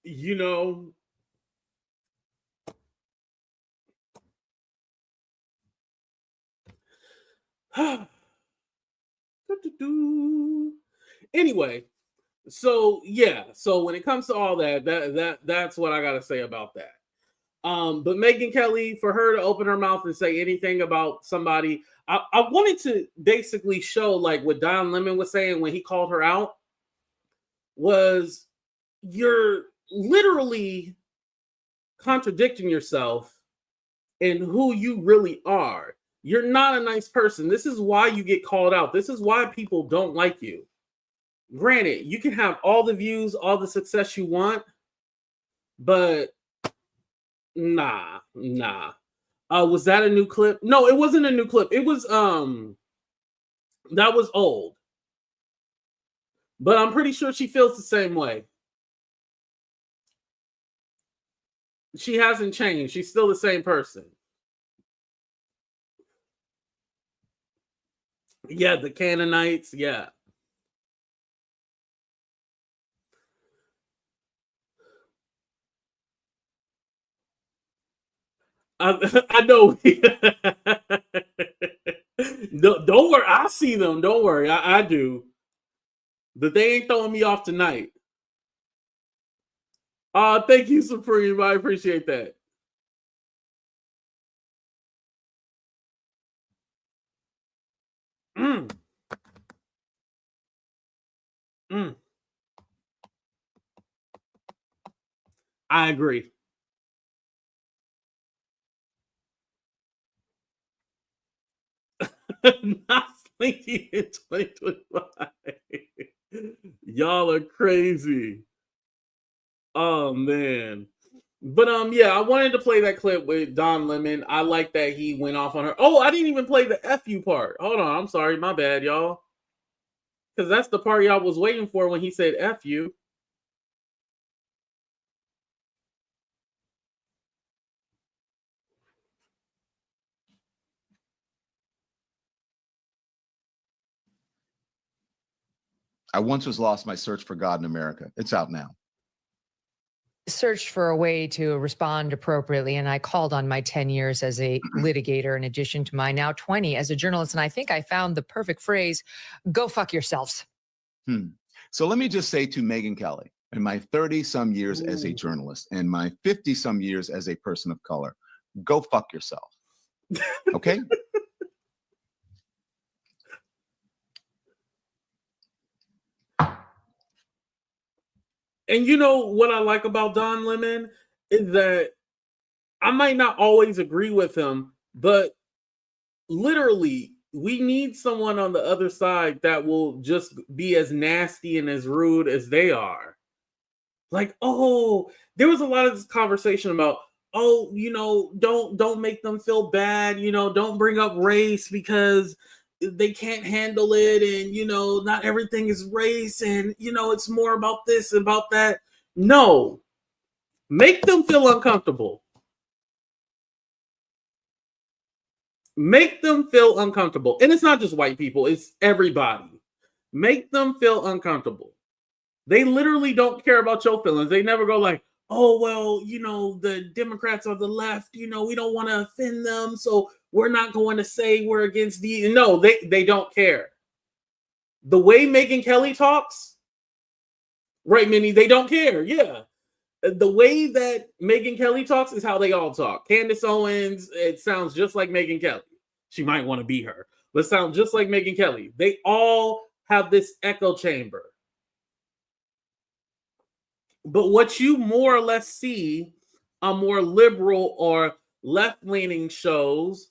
You know, anyway, so yeah, so when it comes to all that's what I gotta say about that. But Megyn Kelly, for her to open her mouth and say anything about somebody, I wanted to basically show like what Don Lemon was saying when he called her out was you're literally contradicting yourself in who you really are. You're not a nice person. This is why you get called out. This is why people don't like you. Granted, you can have all the views, all the success you want, but nah. Was that a new clip? No, it wasn't a new clip. It was that was old. But I'm pretty sure she feels the same way. She hasn't changed. She's still the same person. Yeah, the Canaanites, yeah. I know. Don't worry. I see them. Don't worry. I do. But they ain't throwing me off tonight. Thank you, Supreme. I appreciate that. I agree. Not Slinky in 2025. Y'all are crazy. Oh man. But yeah, I wanted to play that clip with Don Lemon. I like that he went off on her. Oh, I didn't even play the FU part. Hold on, I'm sorry, my bad, y'all. Because that's the part y'all was waiting for when he said FU. I once was lost in my search for God in America. It's out now. Searched for a way to respond appropriately, and I called on my 10 years as a litigator in addition to my now 20 as a journalist, and I think I found the perfect phrase, go fuck yourselves. So let me just say to Megyn Kelly, in my 30-some years as a journalist and my 50-some years as a person of color, go fuck yourself. Okay? And you know what I like about Don Lemon is that I might not always agree with him, but literally, we need someone on the other side that will just be as nasty and as rude as they are. Like, oh, there was a lot of this conversation about, oh, you know, don't make them feel bad, you know, don't bring up race because they can't handle it, and you know, not everything is race, and you know, it's more about this, about that. No, make them feel uncomfortable. Make them feel uncomfortable. And it's not just white people, it's everybody. Make them feel uncomfortable. They literally don't care about your feelings. They never go like, oh, well, you know, the Democrats or the left, you know, we don't want to offend them, so we're not going to say we're against the... No, they don't care. The way Megyn Kelly talks, right, Minnie, they don't care. Yeah. The way that Megyn Kelly talks is how they all talk. Candace Owens, it sounds just like Megyn Kelly. She might want to be her, but sound just like Megyn Kelly. They all have this echo chamber. But what you more or less see on more liberal or left-leaning shows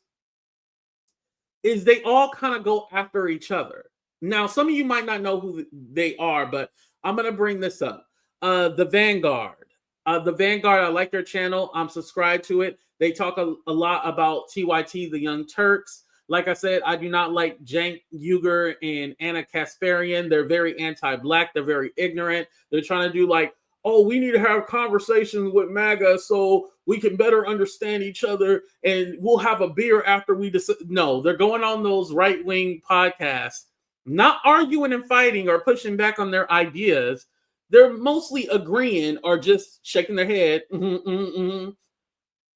is they all kind of go after each other. Now, some of you might not know who they are, but I'm going to bring this up. The Vanguard. The Vanguard, I like their channel. I'm subscribed to it. They talk a lot about TYT, the Young Turks. Like I said, I do not like Cenk Uygur and Anna Kasparian. They're very anti-black. They're very ignorant. They're trying to do like, oh, we need to have conversations with MAGA so we can better understand each other and we'll have a beer after we decide. No, they're going on those right-wing podcasts, not arguing and fighting or pushing back on their ideas. They're mostly agreeing or just shaking their head.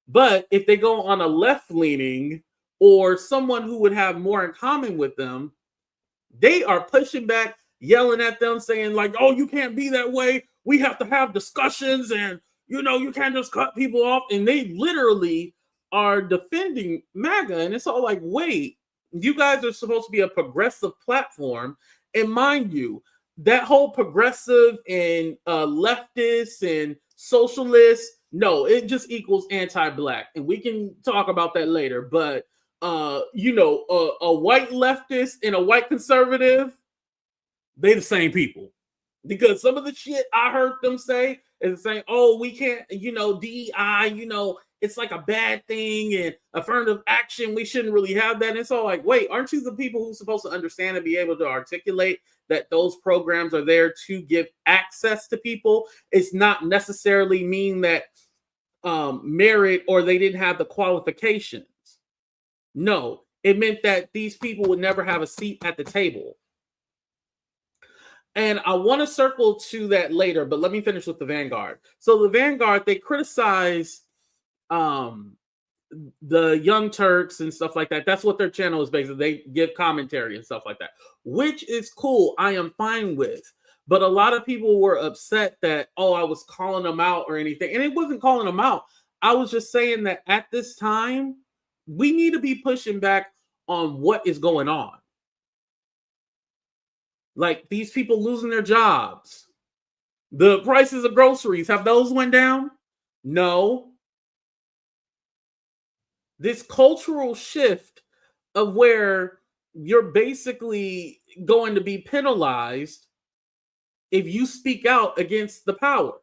But if they go on a left-leaning or someone who would have more in common with them, they are pushing back, yelling at them, saying like, oh, you can't be that way. We have to have discussions and, you know, you can't just cut people off. And they literally are defending MAGA. And it's all like, wait, you guys are supposed to be a progressive platform. And mind you, that whole progressive and leftist and socialist, no, it just equals anti-black. And we can talk about that later. But, you know, a white leftist and a white conservative, they the same people. Because some of the shit I heard them say is saying, oh, we can't, you know, DEI, you know, it's like a bad thing and affirmative action. We shouldn't really have that. And it's all like, wait, aren't you the people who's supposed to understand and be able to articulate that those programs are there to give access to people? It's not necessarily mean that merit or they didn't have the qualifications. No, it meant that these people would never have a seat at the table. And I want to circle to that later, but let me finish with the Vanguard. So the Vanguard, they criticize the Young Turks and stuff like that. That's what their channel is basically. They give commentary and stuff like that, which is cool. I am fine with. But a lot of people were upset that, oh, I was calling them out or anything. And it wasn't calling them out. I was just saying that at this time, we need to be pushing back on what is going on. Like these people losing their jobs. The prices of groceries, have those went down? No. This cultural shift of where you're basically going to be penalized if you speak out against the power.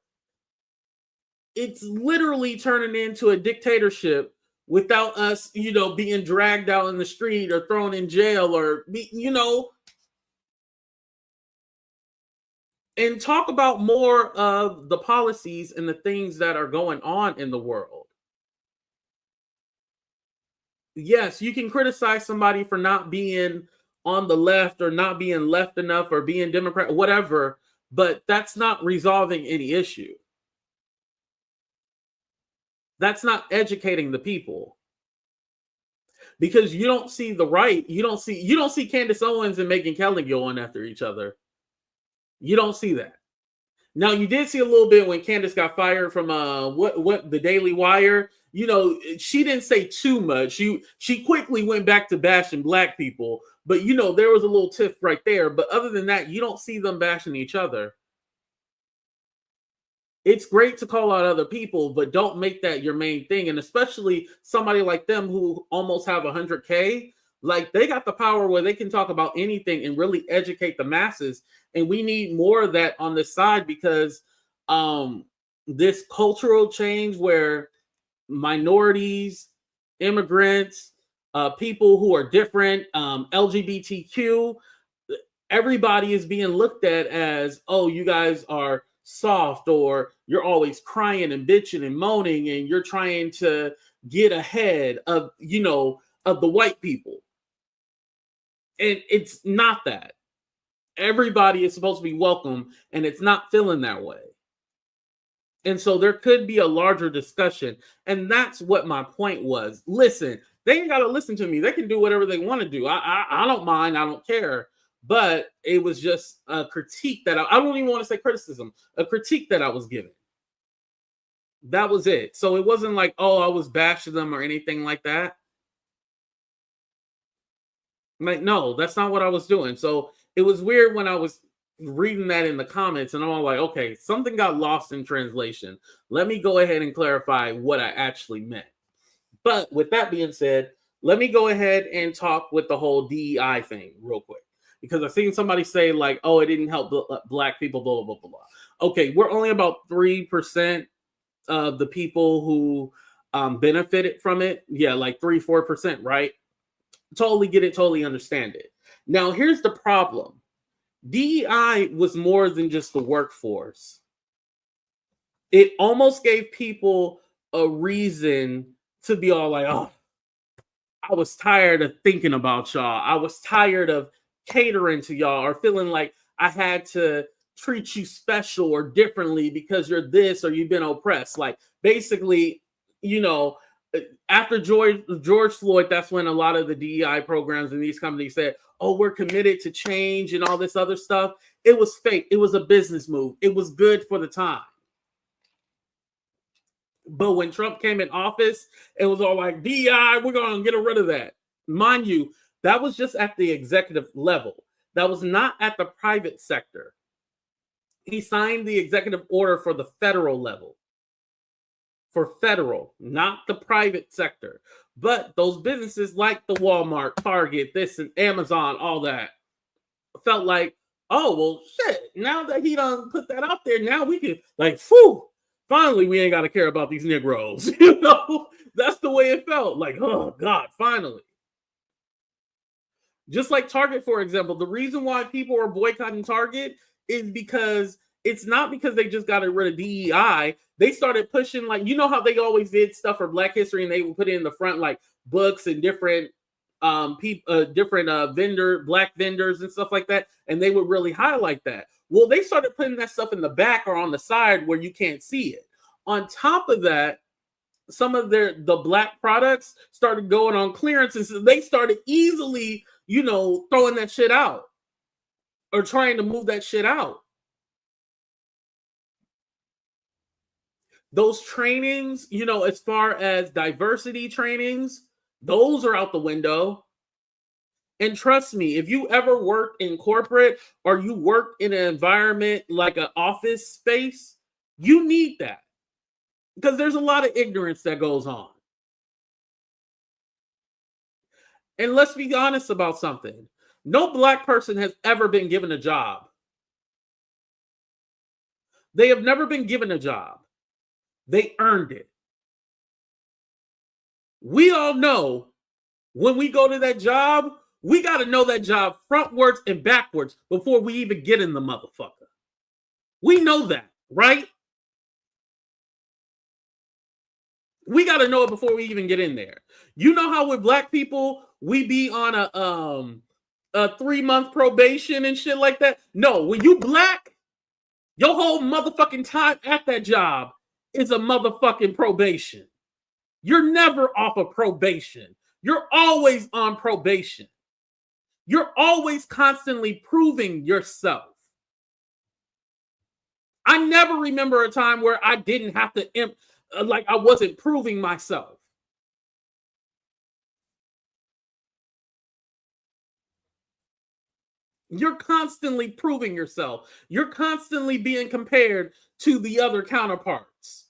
It's literally turning into a dictatorship without us, you know, being dragged out in the street or thrown in jail or, you know. And talk about more of the policies and the things that are going on in the world. Yes, you can criticize somebody for not being on the left or not being left enough or being Democrat, whatever, but that's not resolving any issue. That's not educating the people. Because you don't see the right, you don't see Candace Owens and Megyn Kelly going after each other. You don't see that. Now you did see a little bit when Candace got fired from what the Daily Wire. You know, she didn't say too much. She quickly went back to bashing black people, but you know, there was a little tiff right there. But other than that, you don't see them bashing each other. It's great to call out other people, but don't make that your main thing. And especially somebody like them who almost have 100K, like they got the power where they can talk about anything and really educate the masses. And we need more of that on this side, because this cultural change where minorities, immigrants, people who are different, LGBTQ, everybody is being looked at as, oh, you guys are soft, or you're always crying and bitching and moaning, and you're trying to get ahead of, you know, of the white people. And it's not that. Everybody is supposed to be welcome, and it's not feeling that way. And so there could be a larger discussion. And that's what my point was. Listen, they ain't got to listen to me. They can do whatever they want to do. I don't mind. I don't care. But it was just a critique that I don't even want to say criticism, a critique that I was given. That was it. So it wasn't like, oh, I was bashing them or anything like that. Like, no, that's not what I was doing. So it was weird when I was reading that in the comments, and I'm all like, okay, something got lost in translation. Let me go ahead and clarify what I actually meant. But with that being said, let me go ahead and talk with the whole DEI thing real quick. Because I've seen somebody say like, oh, it didn't help black people, blah, blah, blah, blah. Okay, we're only about 3% of the people who benefited from it. Yeah, like 3-4%, right? Totally get it, totally understand it. Now, here's the problem. DEI was more than just the workforce. It almost gave people a reason to be all like, oh, I was tired of thinking about y'all. I was tired of catering to y'all, or feeling like I had to treat you special or differently because you're this or you've been oppressed. Like basically, you know, after George Floyd, that's when a lot of the DEI programs and these companies said, oh, we're committed to change and all this other stuff. It was fake. It was a business move. It was good for the time. But when Trump came in office, it was all like, DEI, we're going to get rid of that. Mind you, that was just at the executive level. That was not at the private sector. He signed the executive order for the federal level. For federal, not the private sector. But those businesses like the Walmart, Target, this and Amazon, all that, felt like, oh, well, shit, now that he done put that out there, now we can, like, whew, finally we ain't got to care about these Negroes. You know, that's the way it felt. Like, oh, God, finally. Just like Target, for example, the reason why people are boycotting Target is because it's not because they just got rid of DEI. They started pushing, like, you know how they always did stuff for Black History, and they would put it in the front, like books and different Black vendors and stuff like that, and they would really highlight that. Well, they started putting that stuff in the back or on the side where you can't see it. On top of that, some of the Black products started going on clearances, so they started easily, you know, throwing that shit out or trying to move that shit out. Those trainings, you know, as far as diversity trainings, those are out the window. And trust me, if you ever worked in corporate or you worked in an environment like an office space, you need that. Because there's a lot of ignorance that goes on. And let's be honest about something. No Black person has ever been given a job. They have never been given a job. They earned it. We all know when we go to that job, we got to know that job frontwards and backwards before we even get in the motherfucker. We know that, right? We got to know it before we even get in there. You know how with Black people, we be on a 3-month probation and shit like that. No, when you black, your whole motherfucking time at that job is a motherfucking probation. You're never off of probation. You're always on probation. You're always constantly proving yourself. I never remember a time where I didn't have to, like I wasn't proving myself. You're constantly proving yourself. You're constantly being compared to the other counterparts.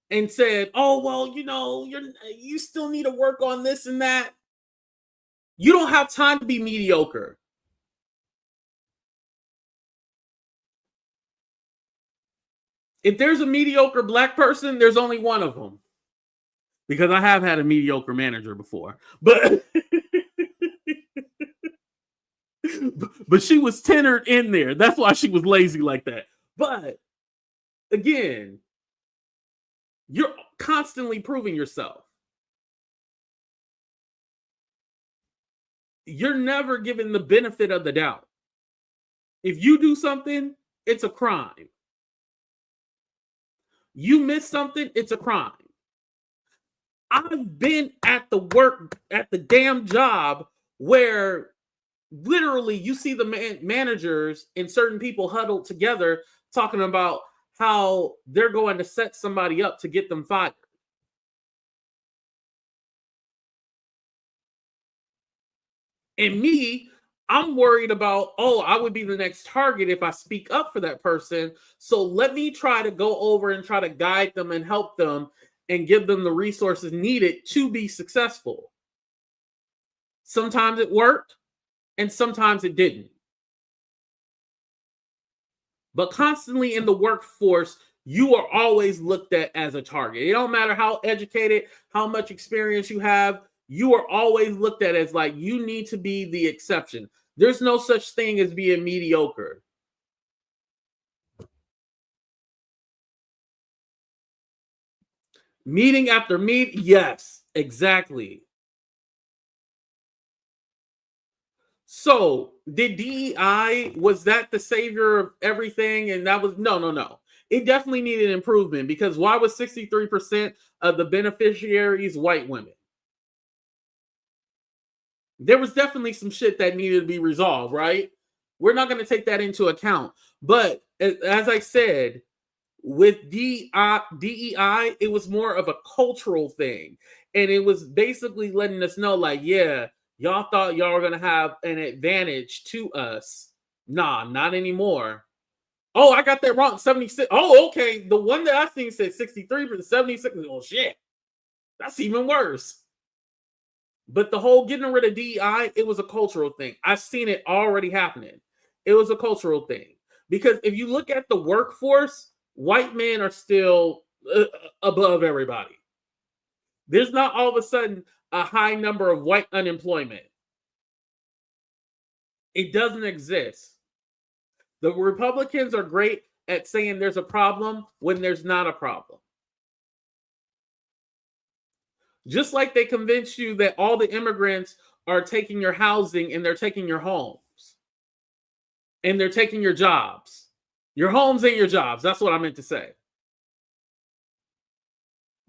And said, oh, well, you still need to work on this and that. You don't have time to be mediocre. If there's a mediocre black person, there's only one of them. Because I have had a mediocre manager before. But but she was tenured in there. That's why she was lazy like that. But again, you're constantly proving yourself. You're never given the benefit of the doubt. If you do something, it's a crime. You miss something, it's a crime. I've been at the damn job where literally you see the managers and certain people huddled together talking about how they're going to set somebody up to get them fired. And me, I'm worried about, I would be the next target if I speak up for that person. So let me try to go over and try to guide them and help them and give them the resources needed to be successful. Sometimes it worked and sometimes it didn't. But constantly in the workforce, you are always looked at as a target. It don't matter how educated, how much experience you have, you are always looked at as like you need to be the exception. There's no such thing as being mediocre. Meeting after meeting, yes, exactly. So, did DEI, was that the savior of everything? And that was, no. It definitely needed improvement because why was 63% of the beneficiaries white women? There was definitely some shit that needed to be resolved, right? We're not going to take that into account. But as I said, with DEI, it was more of a cultural thing. And it was basically letting us know, like, yeah, y'all thought y'all were going to have an advantage to us. Nah, not anymore. Oh, I got that wrong. 76. Oh, okay. The one that I seen said 63, but the 76. Oh, shit. That's even worse. But the whole getting rid of DEI, it was a cultural thing. I've seen it already happening. It was a cultural thing. Because if you look at the workforce, white men are still above everybody. There's not all of a sudden a high number of white unemployment. It doesn't exist. The Republicans are great at saying there's a problem when there's not a problem. Just like they convince you that all the immigrants are taking your housing and they're taking your homes. And they're taking your jobs. Your homes and your jobs. That's what I meant to say.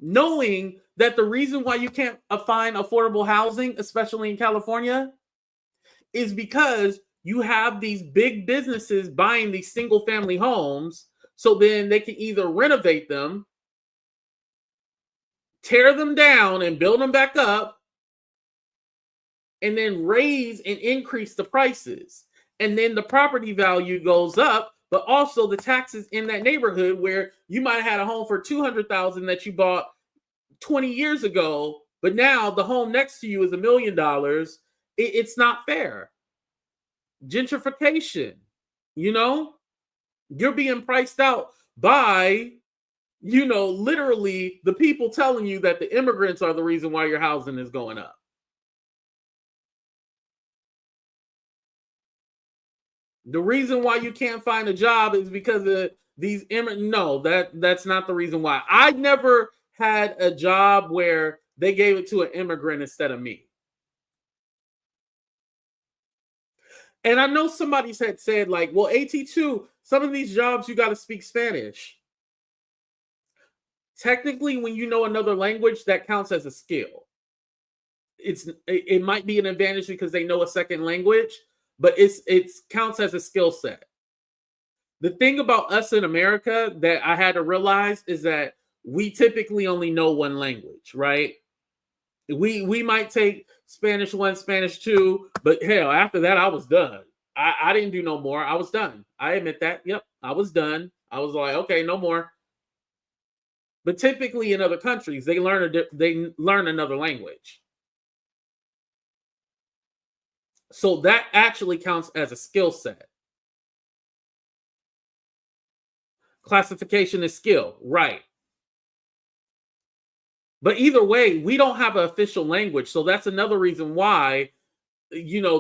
Knowing that the reason why you can't find affordable housing, especially in California, is because you have these big businesses buying these single family homes. So then they can either renovate them, tear them down and build them back up, and then raise and increase the prices. And then the property value goes up, but also the taxes in that neighborhood where you might have had a home for $200,000 that you bought 20 years ago, but now the home next to you is $1 million. It's not fair. Gentrification, you're being priced out by literally the people telling you that the immigrants are the reason why your housing is going up. The reason why you can't find a job is because of these immigrants. No, that's not the reason why. I never had a job where they gave it to an immigrant instead of me. And I know somebody said like, well, AT2, some of these jobs you got to speak Spanish. Technically, when you know another language, that counts as a skill. It might be an advantage because they know a second language, but it counts as a skill set. The thing about us in America that I had to realize is that we typically only know one language, right? We might take Spanish 1, Spanish 2, but hell, after that, I was done. I didn't do no more. I was done. I admit that. Yep, I was done. I was like, okay, no more. But typically in other countries, they learn another language. So that actually counts as a skill set. Classification is skill, right? But either way, we don't have an official language, so that's another reason why, you know,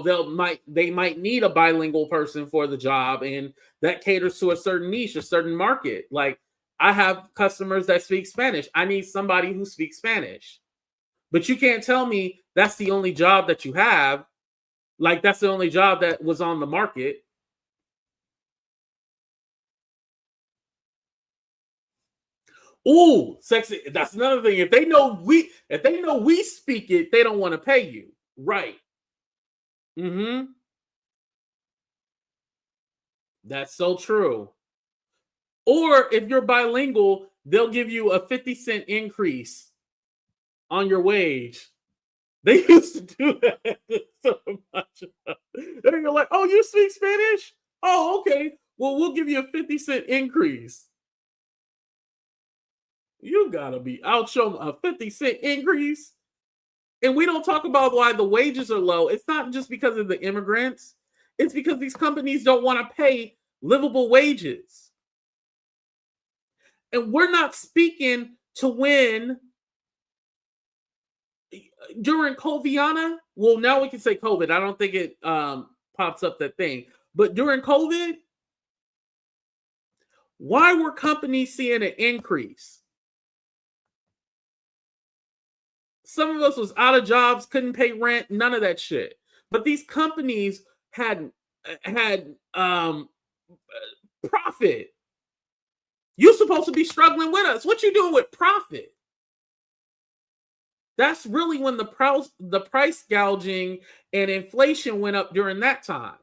they might need a bilingual person for the job, and that caters to a certain niche, a certain market. Like, I have customers that speak Spanish. I need somebody who speaks Spanish. But you can't tell me that's the only job that you have. Like, that's the only job that was on the market. Ooh, sexy. That's another thing. If they know we speak it, they don't want to pay you. Right. Mm-hmm. That's so true. Or if you're bilingual, they'll give you a 50-cent increase on your wage. They used to do that so much. They're like, oh, you speak Spanish? Oh, okay. Well, we'll give you a 50-cent increase. You gotta be out showing a 50-cent increase. And we don't talk about why the wages are low. It's not just because of the immigrants. It's because these companies don't want to pay livable wages. And we're not speaking to when during COVIDiana. Well, now we can say COVID. I don't think it pops up that thing. But during COVID, why were companies seeing an increase? Some of us was out of jobs, couldn't pay rent, none of that shit. But these companies had profit. You're supposed to be struggling with us. What you doing with profit? That's really when the price gouging and inflation went up during that time.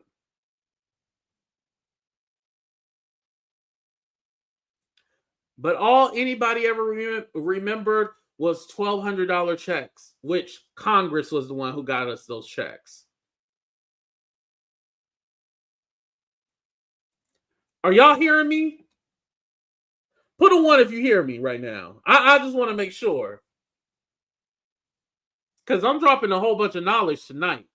But all anybody ever remembered was $1,200 checks, which Congress was the one who got us those checks. Are y'all hearing me? Put a 1 if you hear me right now. I just want to make sure. Because I'm dropping a whole bunch of knowledge tonight.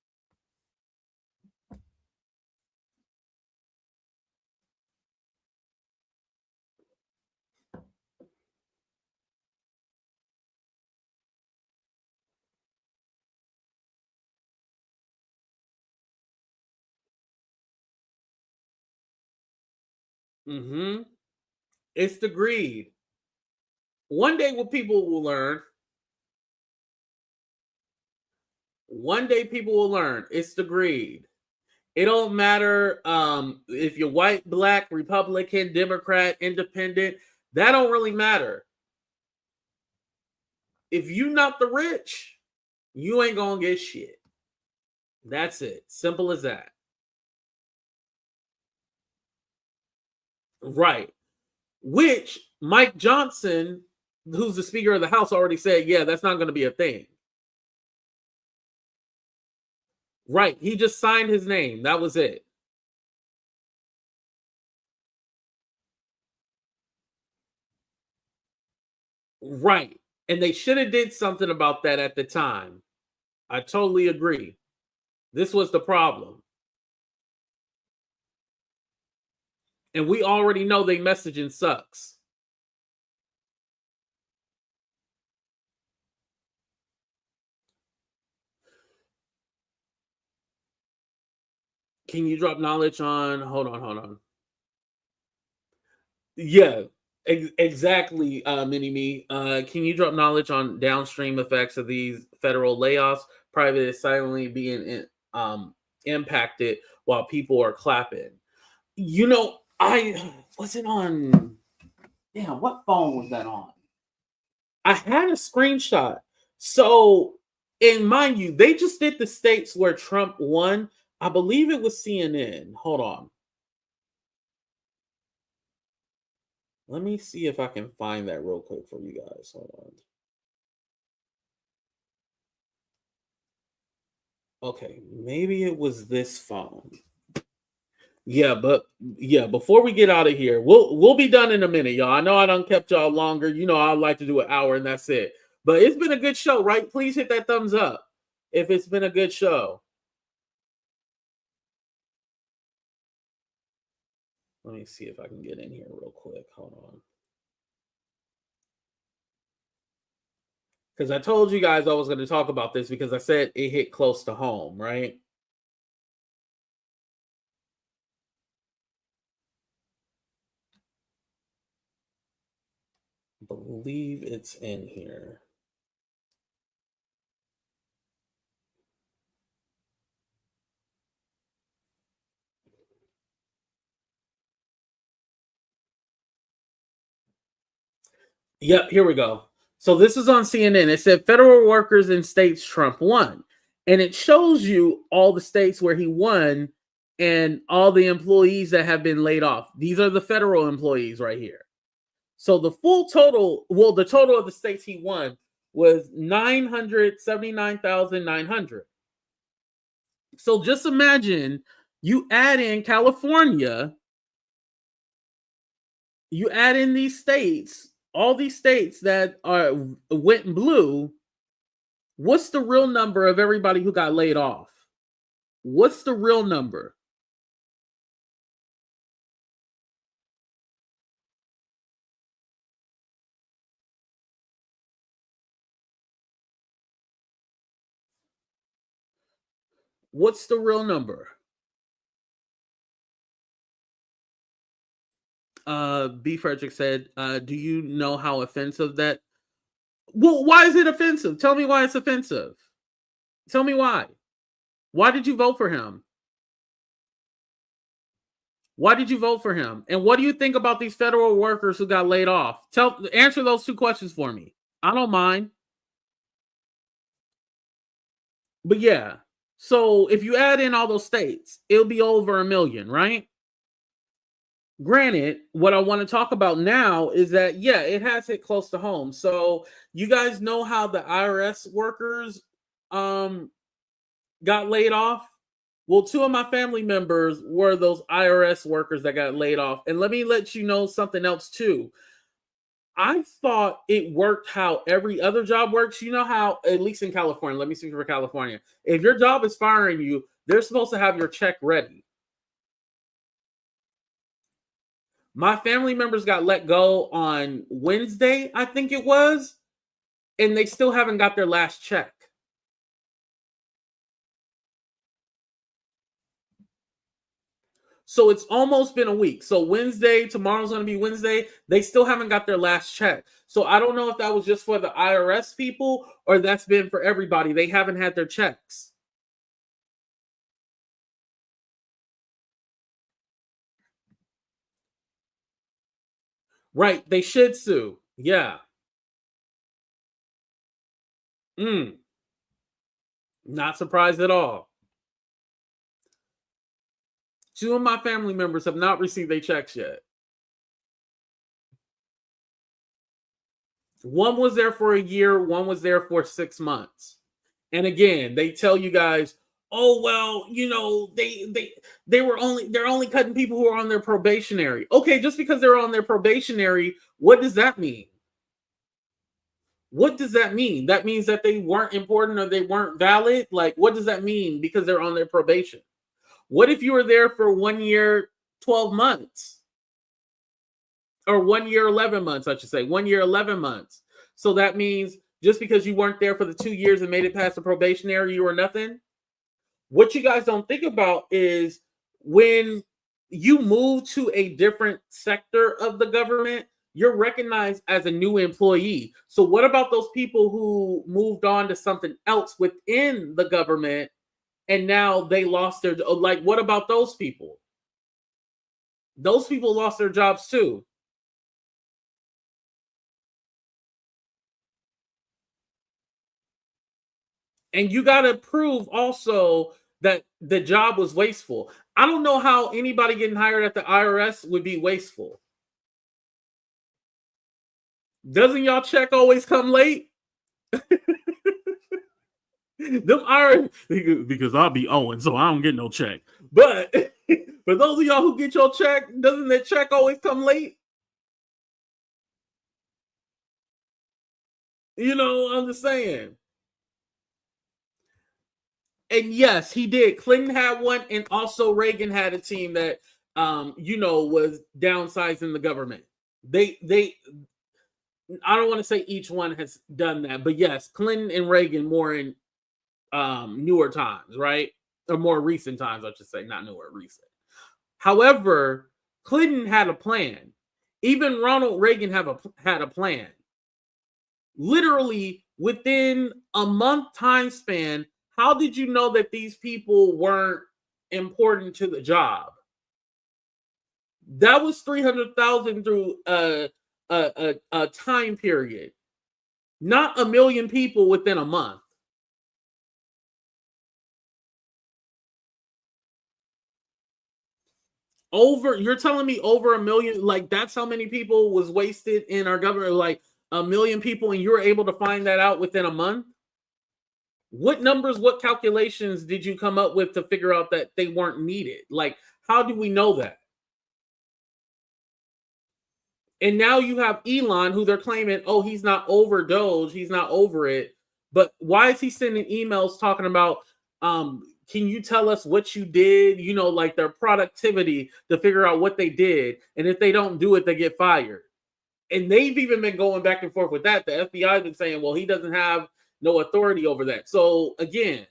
Mm-hmm. It's the greed. One day what people will learn. One day people will learn. It's the greed. It don't matter if you're white, black, Republican, Democrat, Independent. That don't really matter. If you not the rich, you ain't gonna get shit. That's it. Simple as that. Right. Which Mike Johnson, who's the Speaker of the House, already said, yeah, that's not going to be a thing. Right. He just signed his name. That was it. Right. And they should have did something about that at the time. I totally agree. This was the problem. And we already know their messaging sucks. Can you drop knowledge on? Hold on. Yeah, exactly, Mini-Me. Can you drop knowledge on downstream effects of these federal layoffs? Private is silently being impacted while people are clapping. You know, I wasn't on. Damn, what phone was that on? I had a screenshot. So, and mind you, they just did the states where Trump won. I believe it was CNN. Hold on. Let me see if I can find that real quick for you guys. Hold on. Okay, maybe it was this phone. Yeah, but yeah, before we get out of here, we'll be done in a minute, y'all. I know I done kept y'all longer. You know, I like to do an hour and that's it. But it's been a good show, right? Please hit that thumbs up if it's been a good show. Let me see if I can get in here real quick. Hold on. Because I told you guys I was going to talk about this because I said it hit close to home, right? I believe it's in here. Yep, here we go. So this is on CNN. It said federal workers in states Trump won. And it shows you all the states where he won and all the employees that have been laid off. These are the federal employees right here. So the full total, well, the total of the states he won was 979,900. So just imagine you add in California, you add in these states, all these states that went blue. What's the real number of everybody who got laid off? What's the real number? What's the real number? B. Frederick said, do you know how offensive that? Well, why is it offensive? Tell me why it's offensive. Tell me why. Why did you vote for him? Why did you vote for him? And what do you think about these federal workers who got laid off? Answer those two questions for me. I don't mind. But yeah, so if you add in all those states, it'll be over 1 million, right? Granted, what I want to talk about now is that, yeah, it has hit close to home. So you guys know how the IRS workers got laid off? Well, 2 of my family members were those IRS workers that got laid off. And let me let you know something else too. I thought it worked how every other job works. You know how, at least in California, let me speak for California. If your job is firing you, they're supposed to have your check ready. My family members got let go on Wednesday, I think it was, and they still haven't got their last check. So it's almost been a week. So Wednesday, tomorrow's going to be Wednesday. They still haven't got their last check. So I don't know if that was just for the IRS people or that's been for everybody. They haven't had their checks. Right. They should sue. Yeah. Not surprised at all. 2 of my family members have not received their checks yet. One was there for a year. One was there for 6 months. And again, they tell you guys, oh, well, you know, they're only cutting people who are on their probationary. Okay, just because they're on their probationary, what does that mean? What does that mean? That means that they weren't important or they weren't valid? Like, what does that mean because they're on their probation? What if you were there for 1 year, 12 months? Or 1 year, 11 months, I should say. 1 year, 11 months. So that means just because you weren't there for the 2 years and made it past the probationary, you were nothing? What you guys don't think about is when you move to a different sector of the government, you're recognized as a new employee. So what about those people who moved on to something else within the government and now they lost their, like, what about those people? Those people lost their jobs too. And you got to prove also that the job was wasteful. I don't know how anybody getting hired at the IRS would be wasteful. Doesn't y'all check always come late? Them IRS, because I'll be owing, so I don't get no check. But for those of y'all who get your check, doesn't that check always come late? You know, I'm just saying. And yes, he did. Clinton had one, and also Reagan had a team that, was downsizing the government. They, I don't want to say each one has done that, but yes, Clinton and Reagan more in newer times, right? Or more recent times, I should say, not newer, recent. However, Clinton had a plan. Even Ronald Reagan had a plan. Literally within a month time span, how did you know that these people weren't important to the job? That was 300,000 through a time period, not 1 million people within a month. You're telling me over 1 million? Like, that's how many people was wasted in our government? Like 1 million people, and you were able to find that out within a month? What numbers, what calculations did you come up with to figure out that they weren't needed? Like, how do we know that? And now you have Elon, who they're claiming, oh, he's not over Doge, he's not over it. But why is he sending emails talking about, can you tell us what you did? You know, like their productivity to figure out what they did. And if they don't do it, they get fired. And they've even been going back and forth with that. The FBI has been saying, well, he doesn't have no authority over that. So again,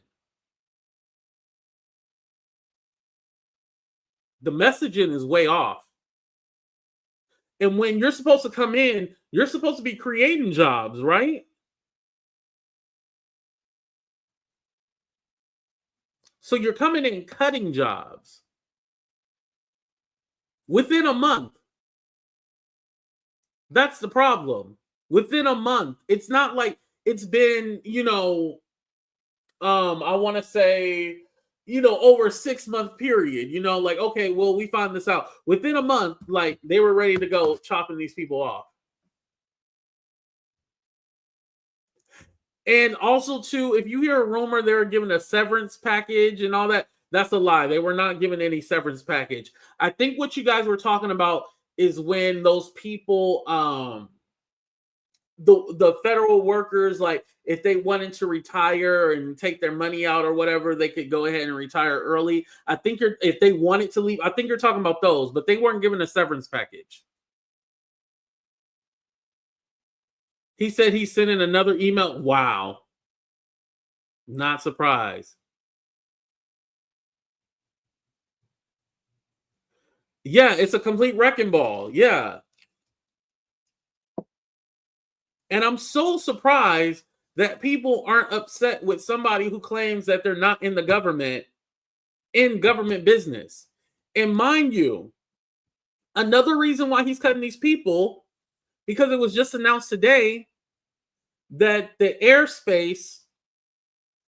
the messaging is way off. And when you're supposed to come in, you're supposed to be creating jobs, right? So you're coming in cutting jobs within a month. That's the problem. Within a month. It's not like it's been, I want to say, over a 6-month period, like, okay, well, we found this out. Within a month, like, they were ready to go chopping these people off. And also, too, if you hear a rumor they're giving a severance package and all that, that's a lie. They were not given any severance package. I think what you guys were talking about is when those people, the federal workers, like if they wanted to retire and take their money out or whatever, they could go ahead and retire early. I think if they wanted to leave, I think you're talking about those, but they weren't given a severance package. He said he's sending another email. Wow. Not surprised. Yeah, it's a complete wrecking ball. Yeah. And I'm so surprised that people aren't upset with somebody who claims that they're not in the government, in government business. And mind you, another reason why he's cutting these people, because it was just announced today that the airspace,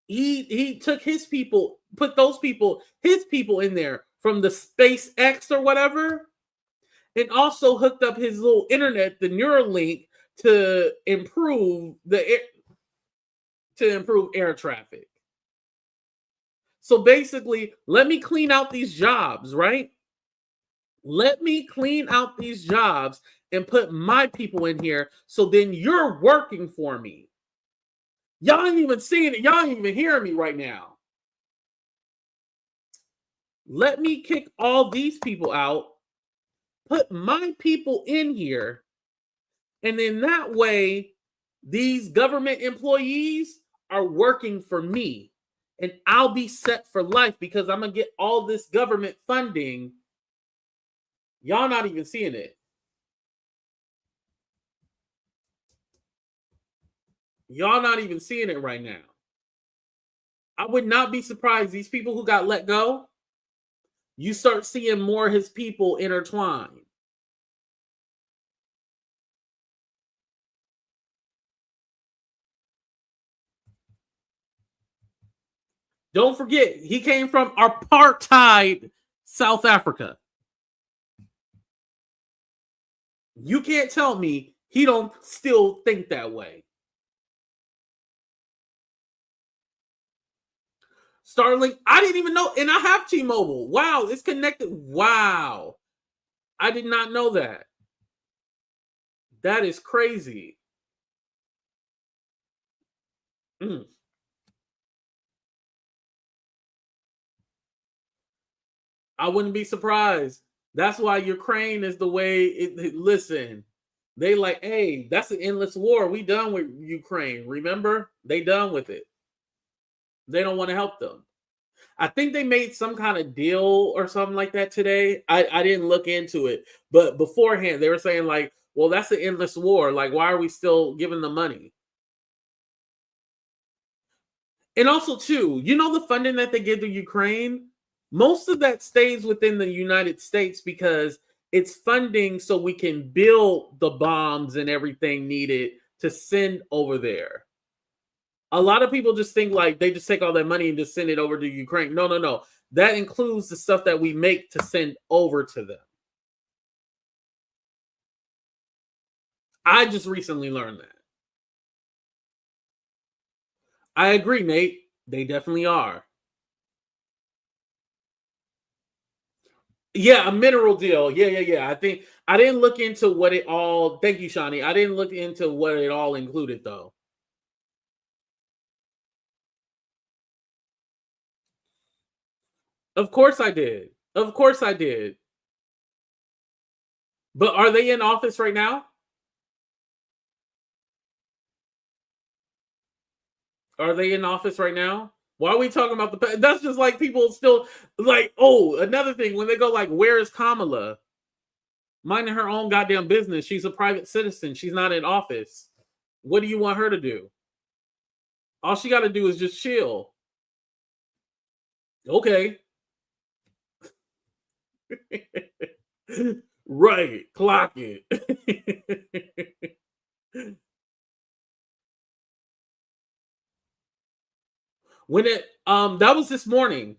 he took his people, put his people in there from the SpaceX or whatever, and also hooked up his little internet, the Neuralink, to improve air traffic. So basically, let me clean out these jobs, right? Let me clean out these jobs and put my people in here, so then you're working for me. Y'all ain't even seeing it. Y'all ain't even hearing me right now. Let me kick all these people out, put my people in here, and then that way, these government employees are working for me, and I'll be set for life because I'm going to get all this government funding. Y'all not even seeing it. Y'all not even seeing it right now. I would not be surprised. These people who got let go, you start seeing more of his people intertwined. Don't forget, he came from apartheid South Africa. You can't tell me he don't still think that way. Starlink, I didn't even know, and I have T-Mobile. Wow, it's connected. Wow. I did not know that. That is crazy. I wouldn't be surprised. That's why Ukraine is the way listen, they like, hey, that's an endless war. We done with Ukraine. Remember? They done with it. They don't want to help them. I think they made some kind of deal or something like that today. I didn't look into it. But beforehand, they were saying like, well, that's an endless war. Like, why are we still giving them money? And also, too, you know the funding that they give to Ukraine? Most of that stays within the United States because it's funding so we can build the bombs and everything needed to send over there. A lot of people just think like they just take all that money and just send it over to Ukraine. No, no, no. That includes the stuff that we make to send over to them. I just recently learned that. I agree, Nate. They definitely are. Yeah, a mineral deal. Yeah. I think I didn't look into what it all. Thank you, Shani. I didn't look into what it all included, though. Of course I did. Of course I did. But are they in office right now? Are they in office right now? Why are we talking about the? That's just like people still like. Oh, another thing when they go like, "Where is Kamala?" Minding her own goddamn business. She's a private citizen. She's not in office. What do you want her to do? All she got to do is just chill. Okay. Right. Clock it. When it that was this morning.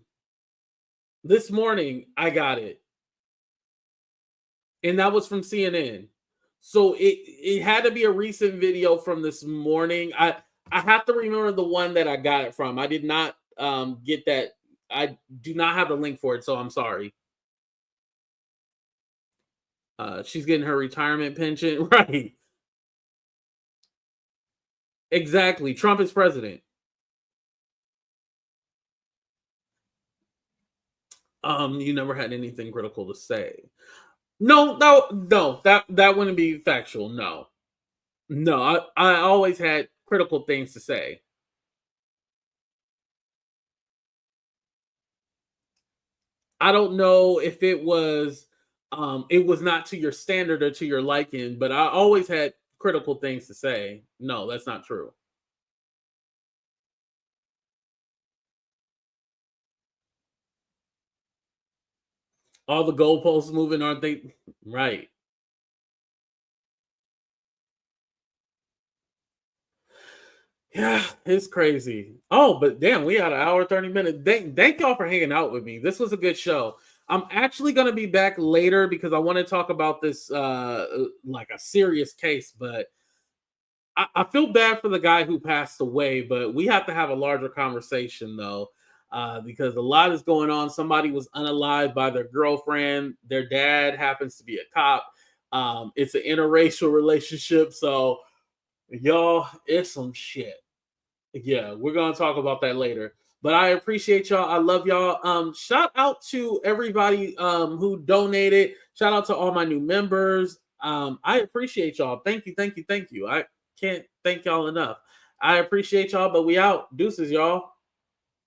This morning I got it. And that was from CNN. So it had to be a recent video from this morning. I have to remember the one that I got it from. I did not get that. I do not have the link for it, so I'm sorry. She's getting her retirement pension. Right. Exactly. Trump is president. You never had anything critical to say. No, that wouldn't be factual. No, I always had critical things to say. I don't know if it was not to your standard or to your liking, but I always had critical things to say. No, that's not true. All the goalposts moving, aren't they? Right. Yeah, it's crazy. Oh, but damn, we had an hour, 30 minutes. Thank y'all for hanging out with me. This was a good show. I'm actually going to be back later because I want to talk about this like a serious case, but I feel bad for the guy who passed away, but we have to have a larger conversation though. Because a lot is going on. Somebody was unalived by their girlfriend. Their dad happens to be a cop. It's an interracial relationship. So, y'all, it's some shit. Yeah, we're going to talk about that later. But I appreciate y'all. I love y'all. Shout out to everybody who donated. Shout out to all my new members. I appreciate y'all. Thank you. I can't thank y'all enough. I appreciate y'all, but we out. Deuces, y'all.